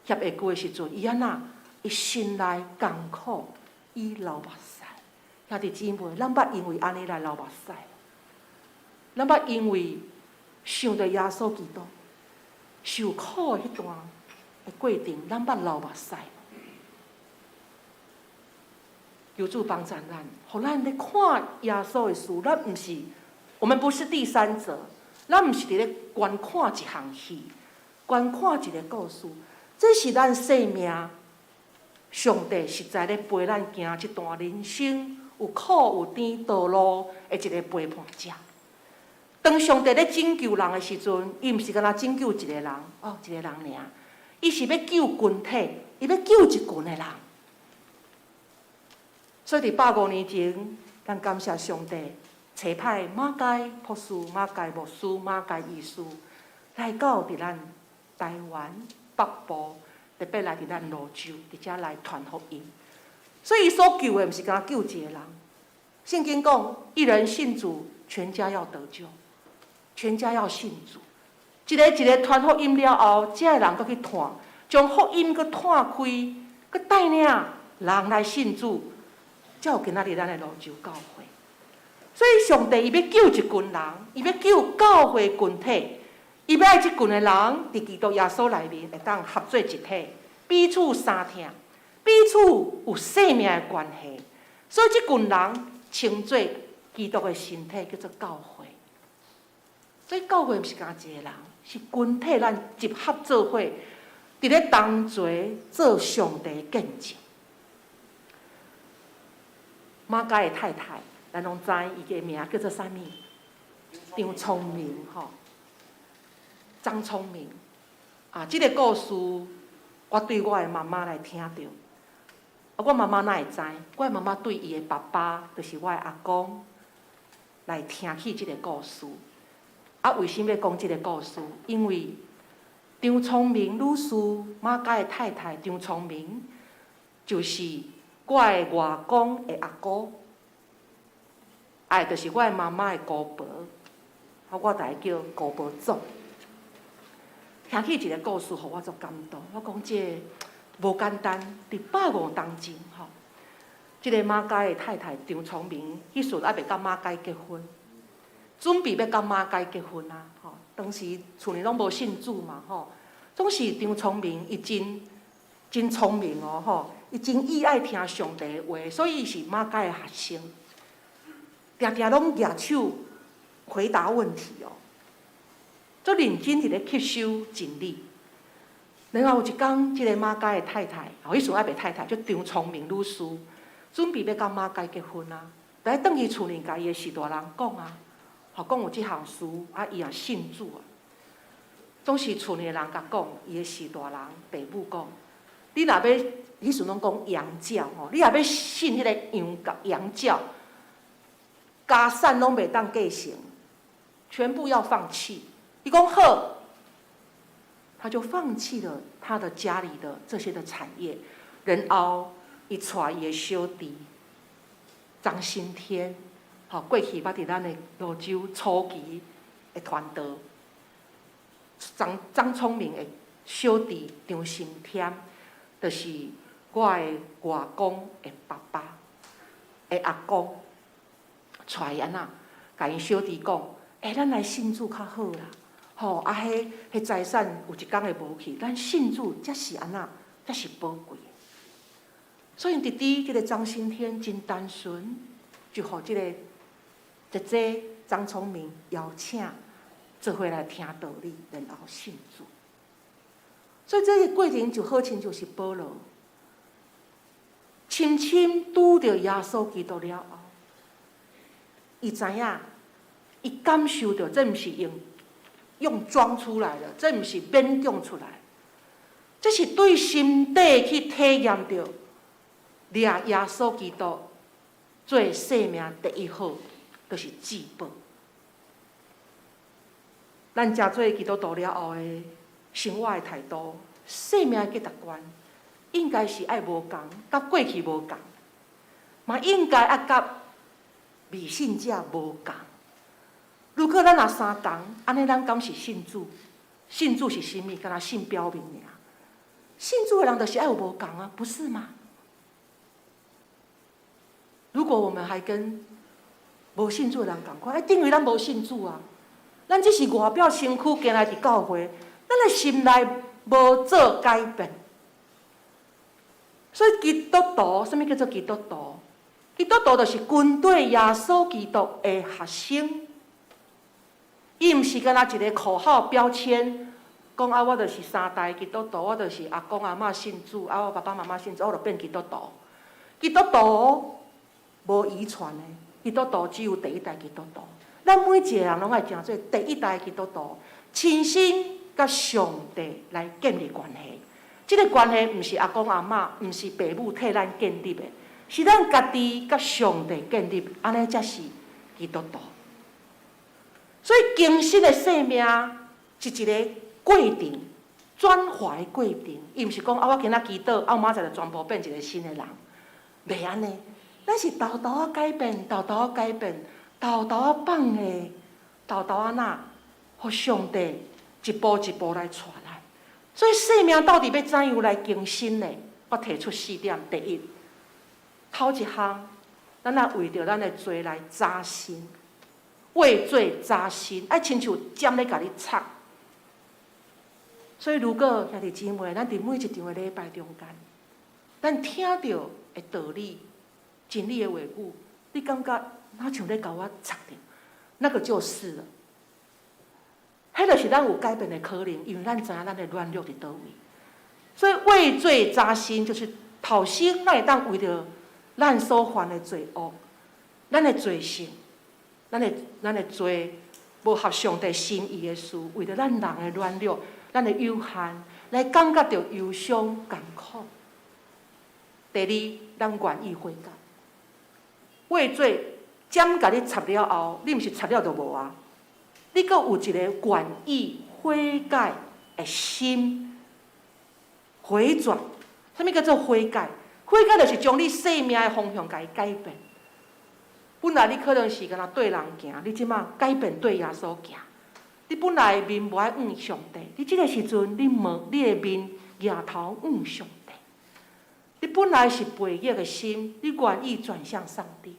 协下句的时阵，伊安那，伊心内艰苦，伊流目屎。兄弟姊妹，咱捌因为安尼来流目屎，咱捌因为想着耶稣基督受苦的迄段的过程，咱捌流目屎。求主帮助咱，互咱咧看耶稣的事，咱毋是，我们不是第三者，咱毋是伫咧观看一项戏，观看一个故事，这是咱生命，上帝实在咧陪咱行一段人生有苦有甜道路的一个陪伴者。当上帝咧拯救人的时阵，伊毋是干那拯救一个人，一个人尔，伊是要救群体，伊要救一群的人。所以伫150年前，咱感谢上帝，差派马偕博士、马偕牧师、马偕医师来到伫咱台湾北部，特别来伫咱泸州，伫遮来传福音。所以伊所救的毋是干救一个人。圣经讲，一人信主，全家要得救，全家要信主。一个传福音了后，遮个人搁去传，将福音搁摊开，搁带领人来信主。才有今仔日咱的泸州教会，所以上帝伊要救一群人，伊要救教会群体，伊要爱即群的人伫基督耶稣内面会当合做一体，彼此相听，彼此有生命的关系。所以即群人称作基督的身体，叫做教会。所以教会毋是干一个人，是群体，咱集合做伙，伫咧同齐做上帝的见证。马偕的太太，咱拢知伊个名叫做啥物？张聪明吼，张聪明。即个故事，我对我的妈妈来听到。我妈妈哪会知？我的妈妈对伊的爸爸，就是我的阿公，来听起即个故事。为什么要讲即个故事？因为张聪明女士，马偕的太太张聪明，就是我的外公的阿姑，就是我的妈妈的姑婆，我大家叫姑婆祖。听起一个故事，互我足感动。我讲这无简单，伫150当中吼，即个马偕的太太张聪明，迄时还未甲马偕结婚，准备要甲马偕结婚啊！吼，当时厝里拢无信主嘛，吼，总是张聪明伊真聪明哦，吼。伊真意爱听上帝的话，所以伊是马偕的学生，常常拢举手回答问题哦，足认真伫咧吸收真理。然后有一天，即个马偕的太太，迄时还袂太太，叫张聪明女士，准备要甲马偕结婚啊，来转去厝里甲伊的士大人讲啊，讲有即项事，伊也信主啊。总是厝里的人甲讲，伊的士大人爸母讲，你若要。迄时拢讲洋教吼，你若要信迄个洋教，家产拢袂当继承，全部要放弃。伊讲好，他就放弃了他的家里的这些的产业，然后伊带伊的小弟张新天，过去捌伫咱的泸州初期的团队，张聪明的小弟张新天，就是。我的外公的爸爸的阿公，带伊安那，甲因小弟讲，咱来信主较好啦，迄财产有一天会无去，咱信主才是安那，才是宝贵。所以弟弟即个张新天真单纯，就互即个姐姐张聪明邀请，做伙来听道理，然后信主。所以这个过程就好像就是保罗。深深拄着耶稣基督了后，伊知影，伊感受到这毋是用装出来的，这毋是勉强出来，这是对心底去体验到，掠耶稣基督做生命第一好，就是至宝。咱真做基督徒了后的生活的态度，生命的价值观。应该是爱无共，甲过去无共，嘛应该爱甲未信者无共。如果咱若相同，安尼咱敢是信主？信主是啥物？敢若信表面尔。信主的人就是爱有无共啊，不是吗？如果我们还跟无信主的人同款，等于咱无信主啊。咱只是外表身躯行来伫教会，咱的心内无做改变。所以基督徒，什么叫做基督徒？基督徒就是跟对耶稣基督的学生，伊毋是干那一个口号标签，讲啊，我就是三代基督徒，我就是阿公阿嬷信主，啊，我爸爸妈妈信主，我就变基督徒。基督徒无遗传的，基督徒只有第一代基督徒。咱每一个人拢爱成做第一代基督徒，亲身甲上帝来建立关系。这个关系毋是阿公阿嬷，毋是父母替咱建立的，是咱家己甲上帝建立，安尼才是基督徒。所以更新的生命是一个过程，转化的过程。伊毋是讲啊，我今仔祈祷，啊，明仔就全部变一个新的人，袂安尼。咱是豆豆啊改变，豆豆啊改变，豆豆啊放下，豆豆啊那，互上帝一步一步来带咱。所以生命到底要怎样来更新呢？我提出4点。第一，头一项，咱要为着咱的罪来扎心，为罪扎心，爱亲像针咧甲你插。所以如果兄弟姊妹，咱伫每一场的礼拜中间，咱听到的道理、真理的话语，你感觉哪像咧甲我插着，那个就是了。迄就是咱有改变的可能，因为咱知影咱的软弱伫倒位。所以为罪扎心，就是头先咱会当为着咱所犯的罪恶，咱的罪性，咱的罪无合上帝心意的事，为着咱人的软弱、咱的有限，来感觉到忧伤、艰苦。第二，咱愿意悔改。为罪针甲你插了后，你毋是插了就无啊？你阁有一个愿意悔改的心，回转。什么叫做悔改？悔改就是将你生命的方向甲伊改变。本来你可能是敢若对人行，你即马改变对耶稣行。你本来面无爱向上帝，你即个时阵你的面额头向上帝。你本来是背逆的心，你愿意转向上帝。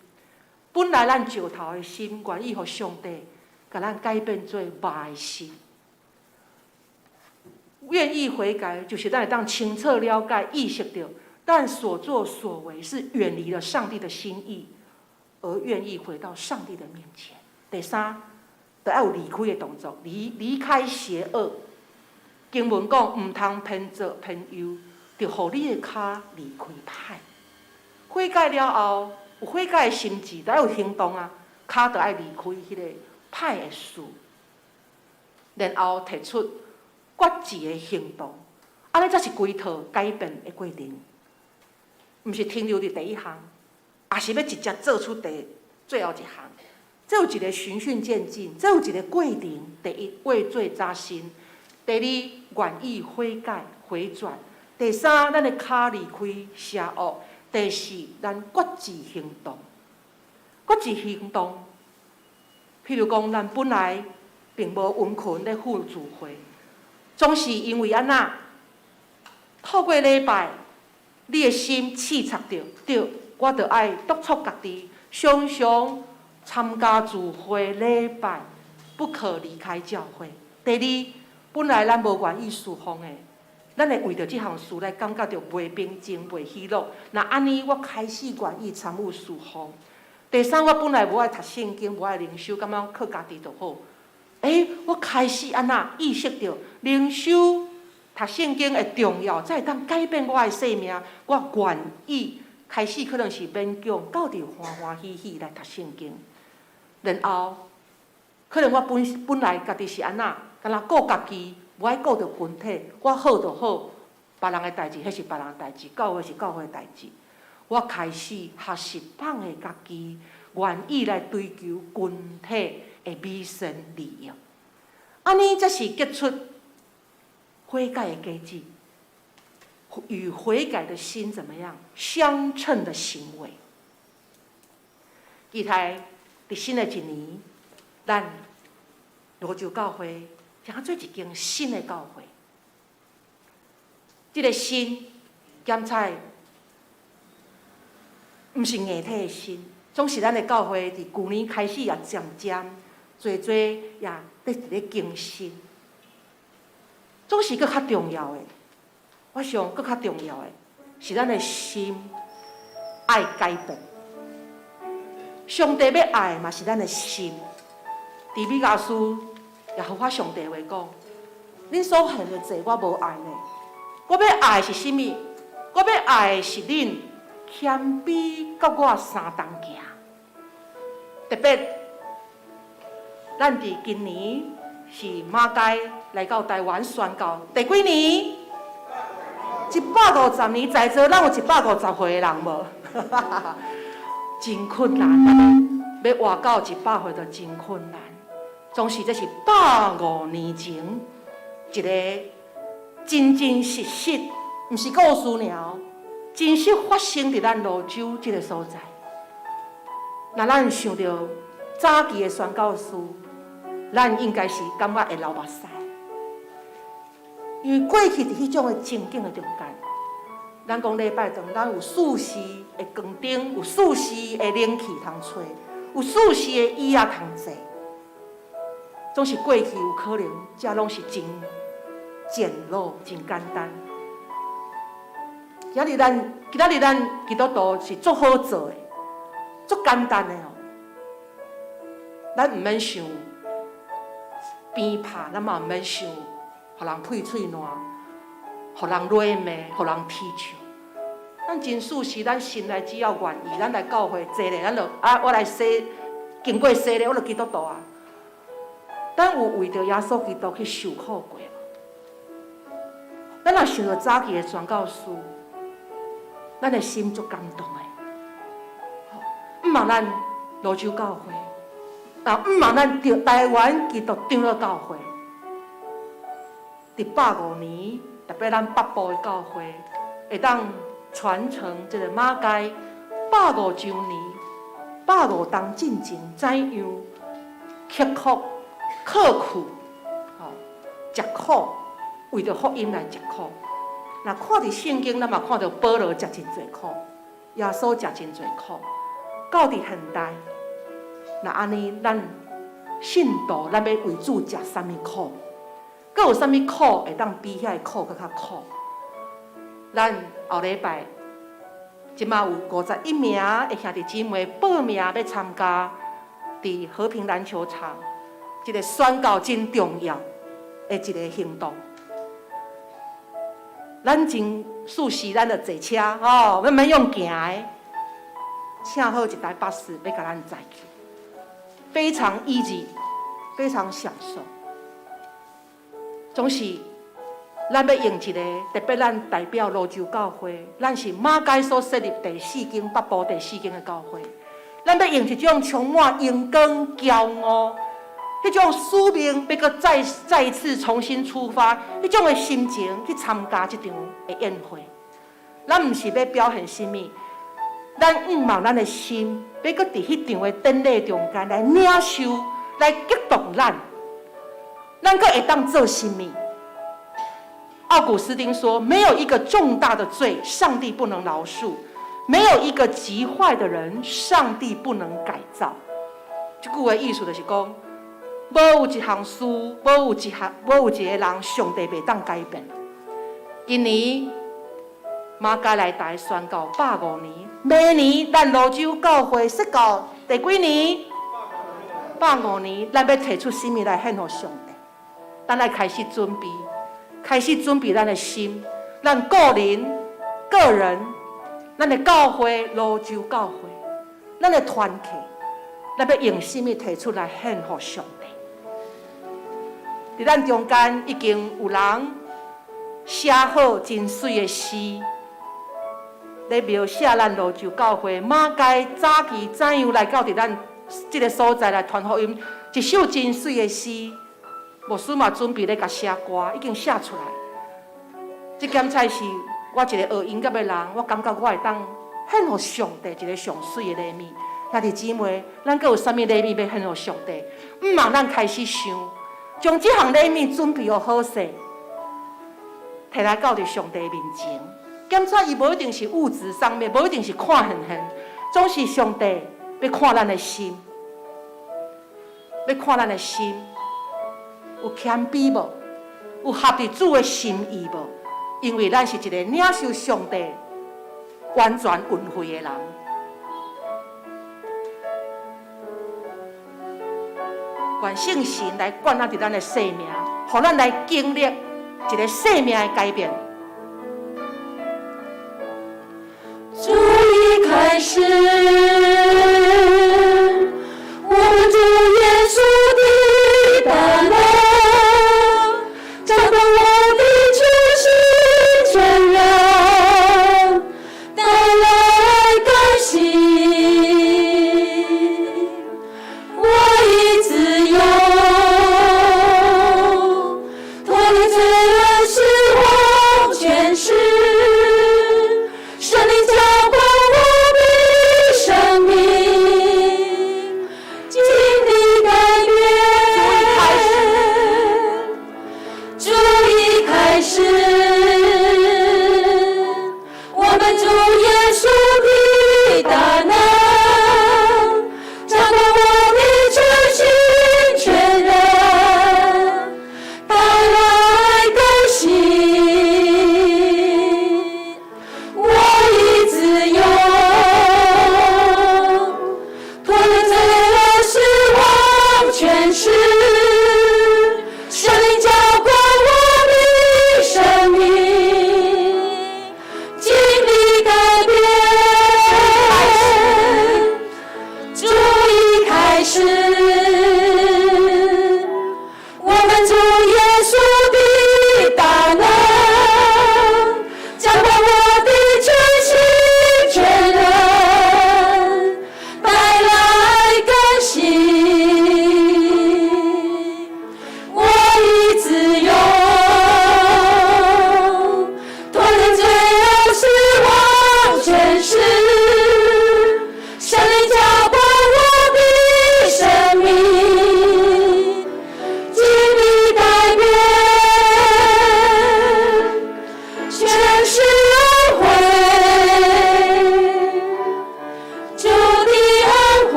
本来咱石头的心，愿意互上帝。甲咱改变做歹心，愿意悔改，就是咱会当清澈了解、意识到，但所作所为是远离了上帝的心意，而愿意回到上帝的面前。第三，就要有离开的动作，离开邪恶。经文讲，唔通偏左偏右，就互你的脚离开歹。悔改了后，有悔改的心志，就要有行动啊，脚就要离开迄个歹的事，然后提出决志的行动，安尼才是规套改变的过程，毋是停留伫第一项，也是要直接做出最后一项。这有一个循序渐进，这有一个过程。第一，为罪扎心；第二，愿意悔改回转；第三，咱的脚离开邪恶；第四，咱决志行动。决志行动。譬如讲，咱本来并无温群咧赴聚会，总是因为安那透过礼拜，你的心刺插着，对，我着爱督促家己，常常参加聚会礼拜，不可离开教会。第二，本来咱无愿意侍奉的，咱会为着这项事来感觉到袂平静、袂喜乐。那安尼，我开始愿意参与侍奉。第三，我本来无爱读圣经，无爱灵修，感觉靠家己就好。我开始安那意识到灵修、读圣经的重要，才会当改变我的生命。我愿意开始可能是勉强，到底欢欢喜喜来读圣经。然后，可能我本来家己是安那，敢若顾家己，无爱顾着群体。我好就好，别人的代志，迄是别人的代志；教会是教会的代志。我开始学习放下家己，愿意来追求群体的美善利益。安尼才是结出悔改的根基，与悔改的心怎么样相称的行为。期待伫新的一年，咱罗州教会将做一间新的教会。这个新检采。毋是硬体的心，总是咱的教会伫旧年开始也渐渐，侪也伫咧更新。总是搁较重要的，我想搁较重要的是咱的心爱改变。上帝要爱的嘛是咱的心。伫米迦书也互我上帝话讲，恁所恨的罪我无爱呢。我要爱的是甚物？我要爱的是恁谦卑，甲我相同行。特别，咱伫今年是马街来到台湾宣告第几年？150年，在座咱有150岁的人无？真困难，要活到100岁就真困难。总是这是150年前一个真真实实，毋是故事尔，真实发生伫咱泸州这个所在。那咱想到早期的宣教师，咱应该是感觉会流目屎，因为过去伫迄种的情景的中间。咱讲礼拜堂，咱有4时的光灯，有4时的冷气通吹，有4时的椅仔通坐。总是过去有可能，这拢是真简陋、真简单。今仔日咱基督徒是足好做的，足简单的哦。咱毋免想鞭拍，咱嘛毋免想，互人配喙烂。互人勒骂，互人踢球。咱真事是，咱心内只要愿意，咱来教会坐咧，咱就我来洗，经过洗咧，我就基督徒啊。咱有为着耶稣基督去受苦过无？咱若想到早期的宣教师，咱的心足感动的。毋茫咱泸州教会，毋茫咱台湾基督长老教会，伫150年。特别咱北部的教会，会当传承这个马街150周年，150当进前怎样刻苦、刻苦，食苦，为着福音来食苦。那看伫圣经，咱嘛看到保罗食真侪苦，耶稣食真侪苦。到伫现代，那安尼咱信徒，咱要为主食啥物苦？佫有啥物苦会当比遐个苦佫较苦？咱后礼拜，即马有51名的兄弟姊妹报名要参加伫和平篮球场一个宣告真重要的一个行动。咱真事实，咱就坐车哦，咱免用行的，请好一台巴士要甲咱载去，非常 easy， 非常享受。总是，咱要用一个，特别咱代表泸州教会，咱是马街所设立第4间北部第4间的教会，咱要用一种充满阳光、骄傲，迄种使命，要搁再一次重新出发，迄种的心情去参加这场的宴会。咱毋是要表现什么，咱毋茫咱的心，要搁伫迄场的典礼中间来领受，来激动咱。咱个会当做什么？奥古斯丁说：“没有一个重大的罪，上帝不能饶恕；没有一个极坏的人，上帝不能改造。”这句话意思就是讲，无有一项事，无有一个人，上帝袂当改变。今年马街来台宣告150年，明年咱泸州教会说到第几年？150年，咱要提出什么来献给上帝？咱来开始准备咱的心，咱个人，咱的教会，泸州教会，咱的团契，咱要用什么提出来献给上帝？伫咱中间已经有人写好真水的诗，来描写咱泸州教会马街早期怎样来到伫咱这个所在来传福音，一首真水的诗。牧师嘛准备咧甲写歌，已经写出来。这检菜是我一个学音乐的人，我感觉我会当献给上帝一个上水的礼物。兄弟姊妹，咱阁有啥物礼物要献给上帝？毋茫咱开始想，将这项礼物准备好势，摕来到伫上帝面前。检菜伊无一定是物质上面，无一定是看现现，总是上帝要看咱的心，要看咱的心。有谦卑无？有合伫主的心意无？因为咱是一个领受上帝完全恩惠的人。愿圣神来管咱伫咱的生命，互咱来经历一个生命的改变。主一开始，我们主耶稣的大能，掌管我的全心全人，带来改新。我已自由，脱离罪恶失望权势。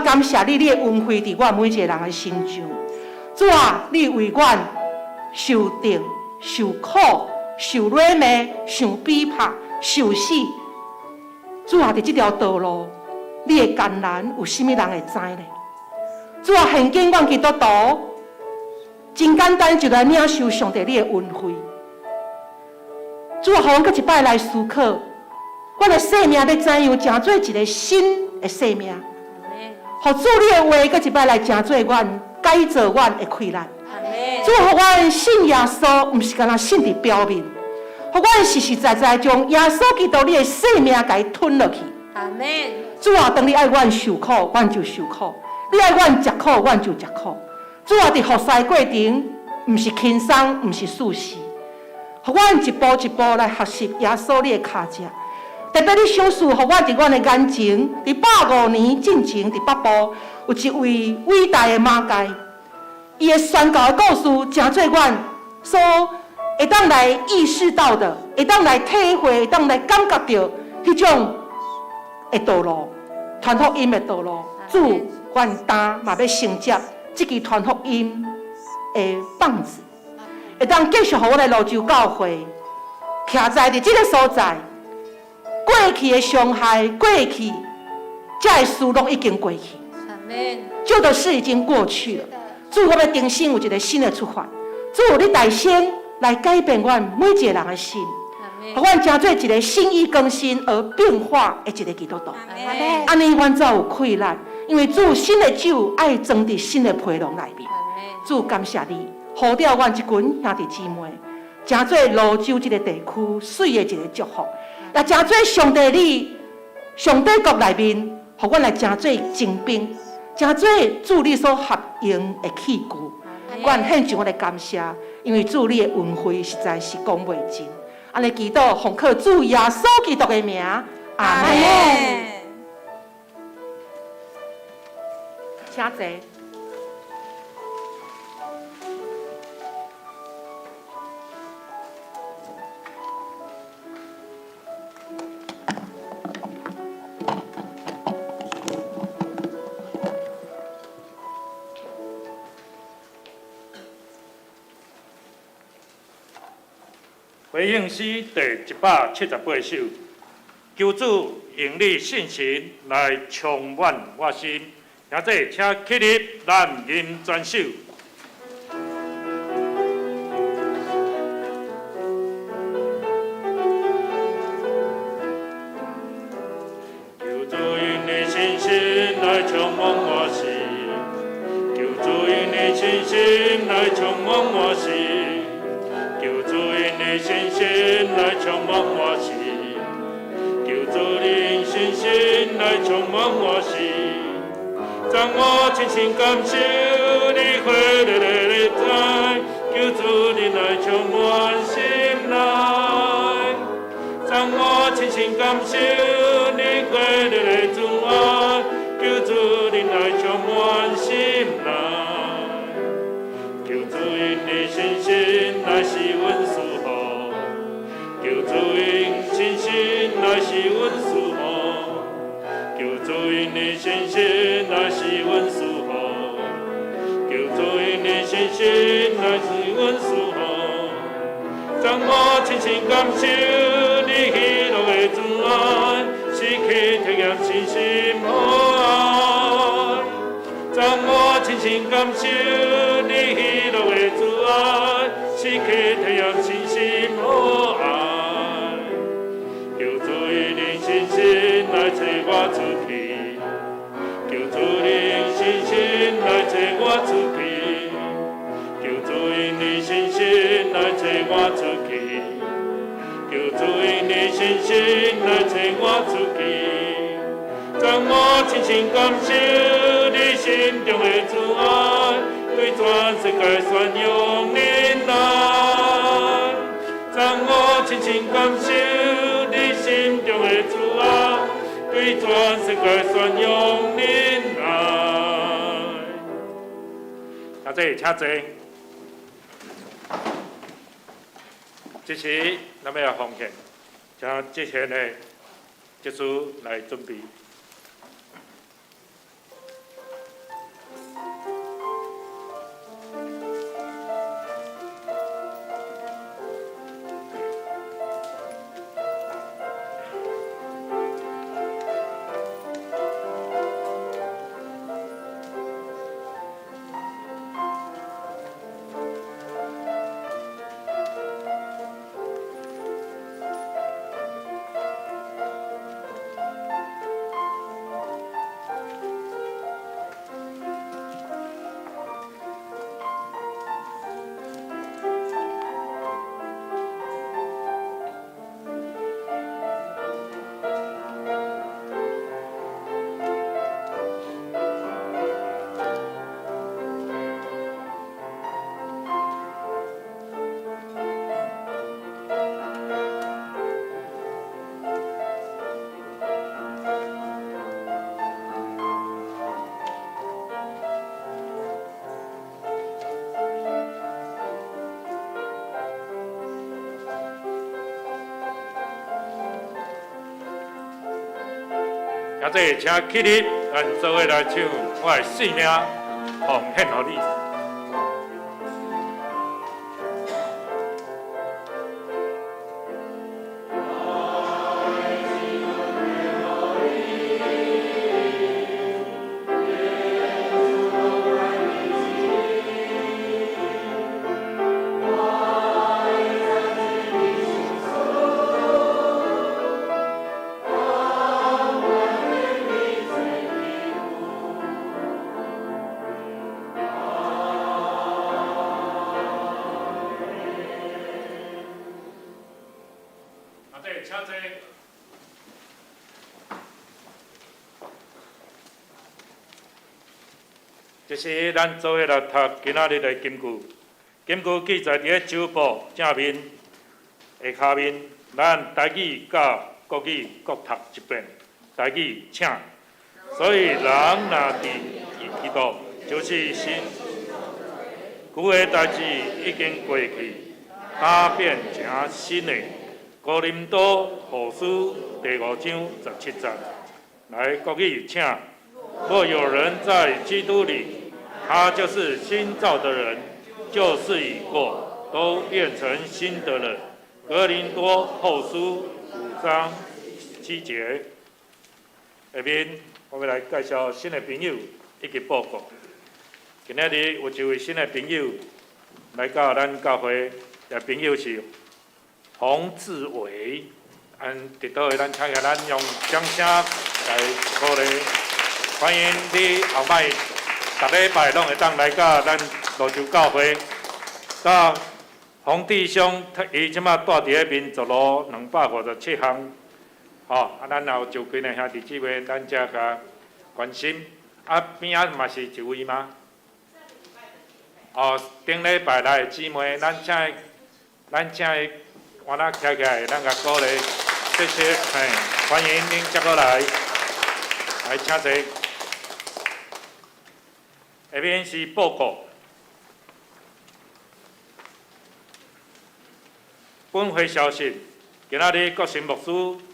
感谢你，你的恩惠伫我每一个人的心上。主啊，你为阮受定、受苦、受软骂、受逼迫、受死。主啊，伫这条道路，你的艰难有甚物人会知呢？主啊，现今阮基督徒真简单就来领受上帝你的恩惠。主啊，互阮搁一摆来思考，阮的生命要怎样成做一个新的生命？互主你的话，搁一摆来成做阮改造阮的快乐。主，互阮信耶稣，毋是干那信伫表面，互阮实实在在将耶稣基督你的生命甲伊吞落去。阿门。主啊，当你爱阮受苦，阮就受苦；你爱阮食苦，阮就食苦。主啊，伫服侍过程，毋是轻松，毋是舒适，互阮一步一步来学习耶稣你的脚迹。特别你想事，互我伫阮的眼前，伫150年进前，伫北部有一位伟大的马介，伊的宣告的故事，真做阮所会当来意识到的，会当来体会，会当来感觉到迄种的道路，传福音的道路。主，阮担嘛要承接这支传福音的棒子，会当继续互我的泸州教会徛在伫这个所在。过去的伤害，过去这的事拢已经过去，旧的事已经过去了。主，我要重新有一个新的出发。主，你大先来改变阮每一个人的心，互阮成做一个心意更新而变化的一个基督徒。安尼阮才有快乐，因为主新的酒爱装伫新的皮囊内面。主，感谢你，呼召阮一群兄弟姊妹，成做泸州这个地区水的一个祝福。也真做上帝你上帝国内面，互阮来真做精兵，真做主你所合用的器具。阮献上我的感谢，因为主你的恩惠实在是讲袂尽。安尼祈祷，奉靠主耶稣基督的名，阿门。请坐。回应诗第178首，求主用你信心来充满我心，现在请起立，咱吟全首。求主用你信心来充满我心，求主用你信心来充满我心。求主因你信心来充满我心，求主因信心来充满我心，让我全心感受你回来的在，求主你来充满心内，让我全心感受你回来的主爱，求主你来充满心内。求主因你信心来是阮属乎，求主因信心来是阮属乎，求主因你信心来是阮属乎，求主因你信心来是阮属乎，让我亲身感受你喜乐的主爱，时刻体验信心好爱，让我亲身感受你喜乐的主爱，时刻体验信心好爱。求主因你信心来找我出去，求主因信心来找我出去，求主因你信心来找我出去，求主因你信心来找我出去，让我亲身感受你心中的主爱，对全世界宣扬你爱，让我亲身感受你心中的主爱，对全世界宣扬你爱。大家请坐。这时，咱们要奉献，将这些的结束来准备。这请起立，咱做伙来唱我的性命奉献予你。请坐。这是咱做伙来读今仔日的金句。金句记载伫咧周报正面下骹面，咱台语甲国语各读一遍。台语请。所以人若伫基督，就是新。旧的代志已经过去，他变成新的。哥林多后书第5章17节，来国语请。若有人在基督里，他就是新造的人，旧事已过，都变成新的人。哥林多后书5章7节。下面我们来介绍新的朋友以及报告。今仔日有一位新的朋友来到咱教会，朋友是洪志伟，伫倒位咱请下，咱用掌声来鼓励，欢迎你后摆逐礼拜拢会当来到咱罗州教会。甲洪弟兄，伊即马住伫咧民族路257巷，咱也有就几个兄弟姊妹，咱遮甲关心。边仔嘛是一位吗？顶礼拜来的姊妹，咱请伊。我那徛起来，咱甲鼓励，谢谢，欢迎恁接过来，来请坐。下面是报告。本会消息，今仔日国神牧师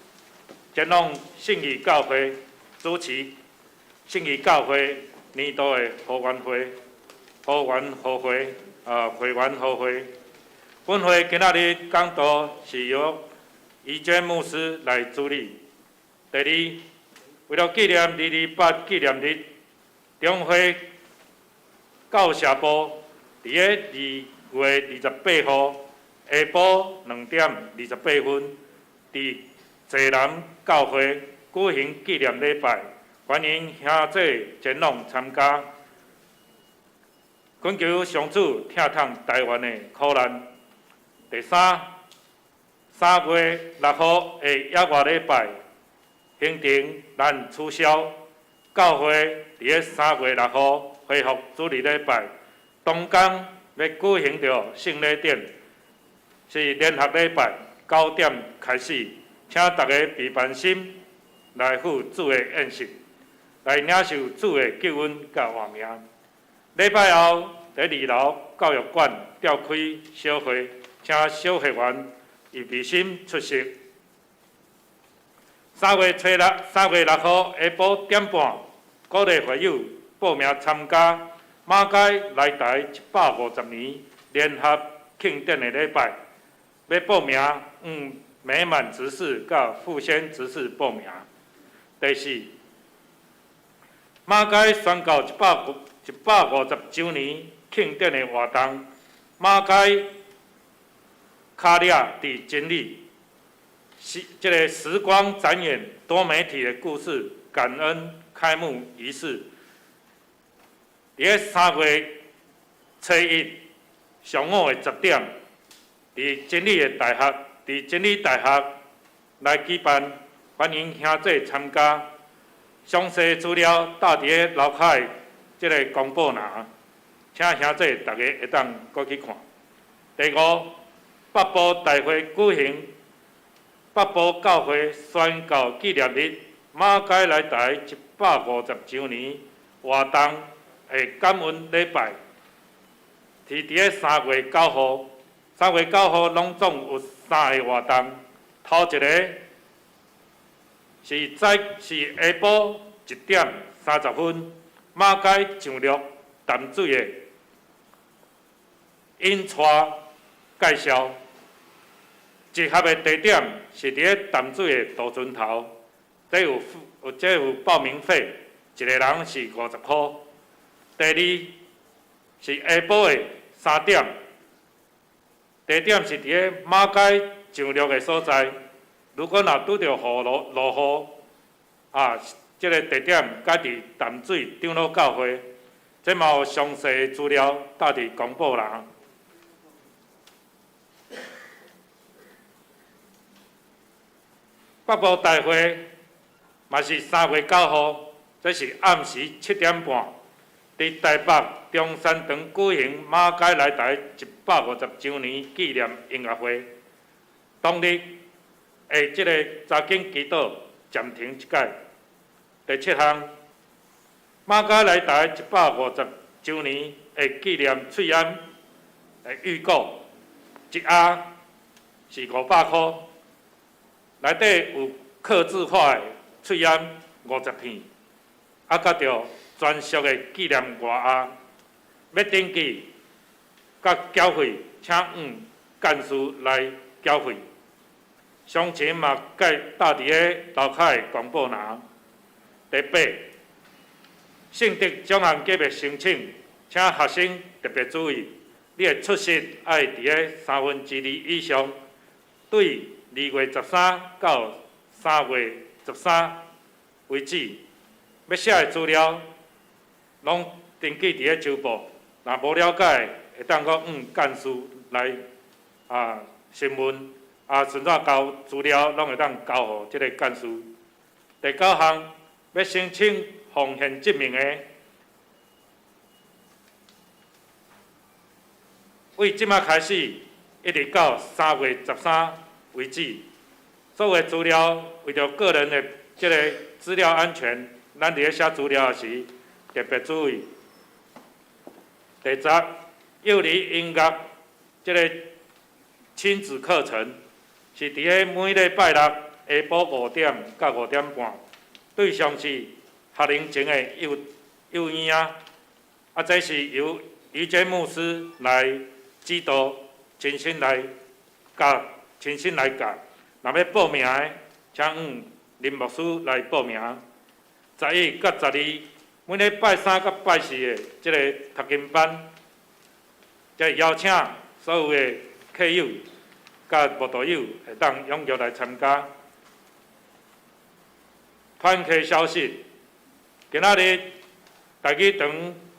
前往信义教会主持信义教会年度的会员好会。本会今仔日讲道是由怡娟牧师来主理。第二，为了纪念228纪念日，中会教社部伫咧2月28号下晡2点28分，伫济南教会举行纪念礼拜，欢迎兄弟前往参加。恳求上主听痛台湾的苦难。第3月6号的野外礼拜行程咱取消，教会伫咧3月6号恢复主日礼拜，当天要举行着圣礼典，是联合礼拜9点开始，请大家备办心来赴主的宴席，来领受主的救恩甲活命。礼拜后伫2楼教育馆召开小会。请小学员预备心出席。3月6号下晡1点半，鼓励会友报名参加马街来台150年联合庆典的礼拜。要报名，美满执事甲副先执事报名。第4，马街宣告150周年庆典的活动，马街。卡利亚的经历，这个时光展演多媒体的故事感恩开幕仪式，伫3月初1上午的10点，伫真理大学来举办，欢迎兄弟参加。详细资料搭伫楼骹的这个公布栏，请兄弟大家会当过去看。第5。北部大会举行，北部教会宣告纪念日，马街来台150周年活动的感恩礼拜，是伫咧3月9号。3月9号拢总有3个活动，头一个是下晡1點30分，馬街上路淡水的引帶介紹。集合的地點是伫咧淡水的渡船頭，這有報名費，一個人是50塊。第二是下晡的3點，地點是伫咧馬街上路的所在。如果若拄着落雨，這個地點改佇淡水長老教會，這嘛有詳細的資料搭佇公布欄。北部大會嘛是3月9號，這是暗時7點半，佇台北中山堂舉行馬街來台150週年紀念音樂會。當日下這個查經祈禱暫停一解。第7項，馬街來台150週年的紀念喙罨的預購，一盒是500塊。內底有客製化的喙罨50片，甲着專屬的紀念外盒。要登記甲繳費，請幹事來繳費。詳情嘛，該搭佇個樓骹的公布欄。第8，聖德獎項級別申請，請學生特別注意，你的出席要佇個2/3以上。對2月13到3月13為止，要寫的資料，攏登記佇個週報。若無了解，會當講幹事來詢問，順怎交資料，攏會當交互即個幹事。第9項，要申請奉獻證明的，為即馬開始，一直到3月13為止。所有資料為着個人的即個資料安全，咱伫咧寫資料時特別注意。第10，幼兒音樂即個親子課程是伫咧每禮拜六下晡5點到5點半，對象是學齡前的幼兒這是由於真牧師來指導，親身來教。若要報名的，請林牧師來報名。11到12，每禮拜3到拜4的即個讀經班，即邀請所有的客友、甲慕道友會當踴躍來參加。團契消息，今仔日大義堂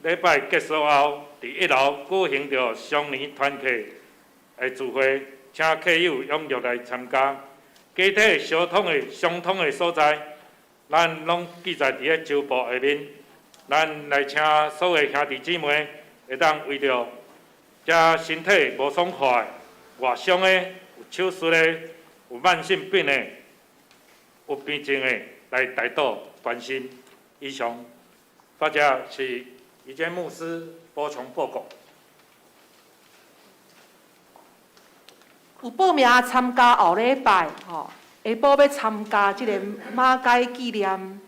禮拜結束後，伫1樓舉行着雙年團契的聚會，請客友踴躍來參加。家體相通的所在，咱攏記載佇個週報下面。咱來請所有兄弟姊妹會當為着這身體無爽快、外傷的、有手術的、有慢性病的、有病症的來代禱關心。以上，大家是於真牧師補充報告。有報名參加後禮拜，下晡要參加即個馬街紀念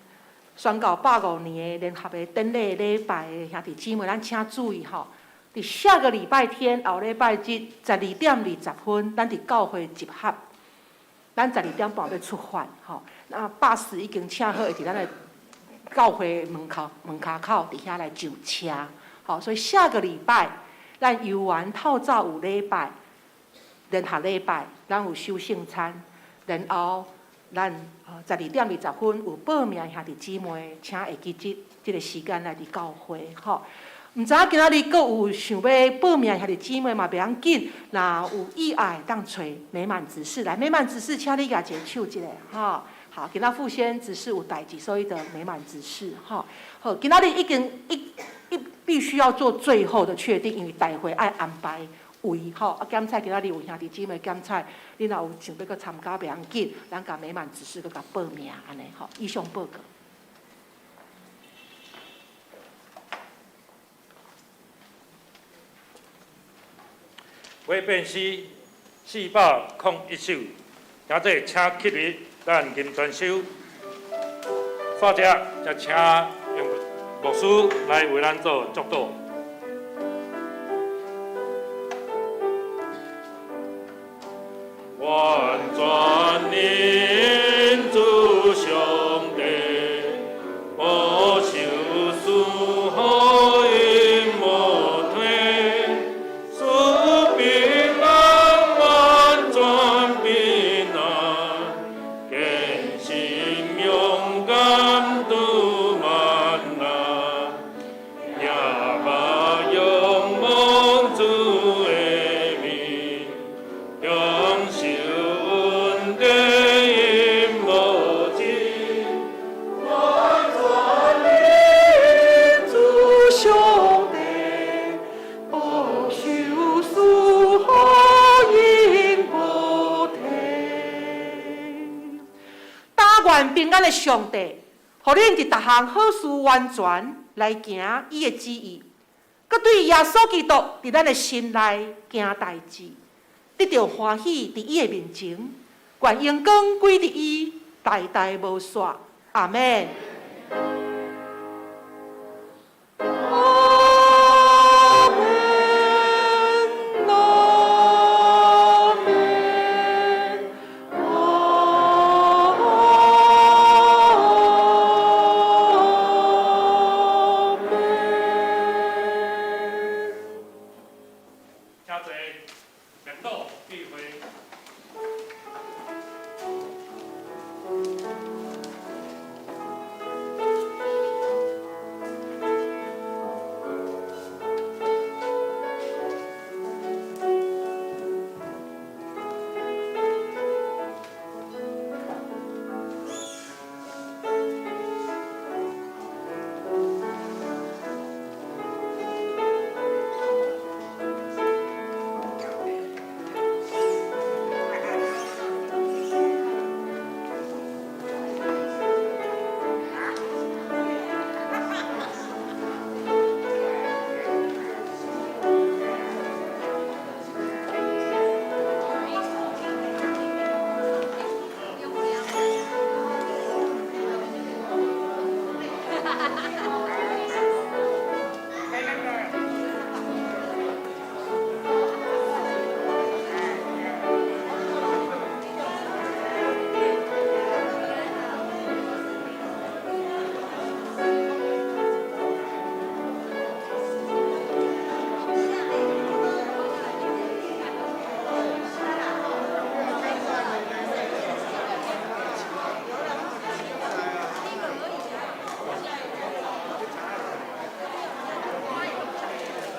宣告150年的聯合的典禮禮拜的兄弟姊妹，咱請注意吼！伫下個禮拜天後禮拜日12點20分，咱伫教會集合，咱12點半要出發吼。那巴士已經請好，會伫咱的教會門口底下來就車，好，所以下個禮拜咱遊完透早有禮拜。聯合禮拜，咱有收聖餐，然後咱12點20分有報名兄弟姊妹，請會記這個時間來佇教會，吼。毋知影今仔日閣有想要報名兄弟姊妹嘛？袂要緊，若有意愛當找美滿執事來，美滿執事請你舉一個手一下，吼。好，今仔副先執事有代誌，所以的美滿執事，吼。好，今仔日已經必須要做最後的確定，因為大會愛安排。位吼，檢菜今仔日有兄弟姊妹檢菜，你若有想要佮參加，袂要緊，咱甲美滿執事佮報名安尼吼。以上報告。尾弁诗401首，今这请起立，咱吟传首煞者，才请用牧师来为咱做祝祷。完全因主上帝，保守赐福因无退，赐平安完全平安，坚信勇敢度万难，也把仰望主的名，永受恩典因无尽，完全因主上帝，保守赐福因无退。但愿平安的上帝，予恁伫逐项好事完全来行伊的旨意，佮对耶稣基督伫咱的心内行代志，得到欢喜伫伊的面前，愿荣光归伫伊，代代无煞。阿门。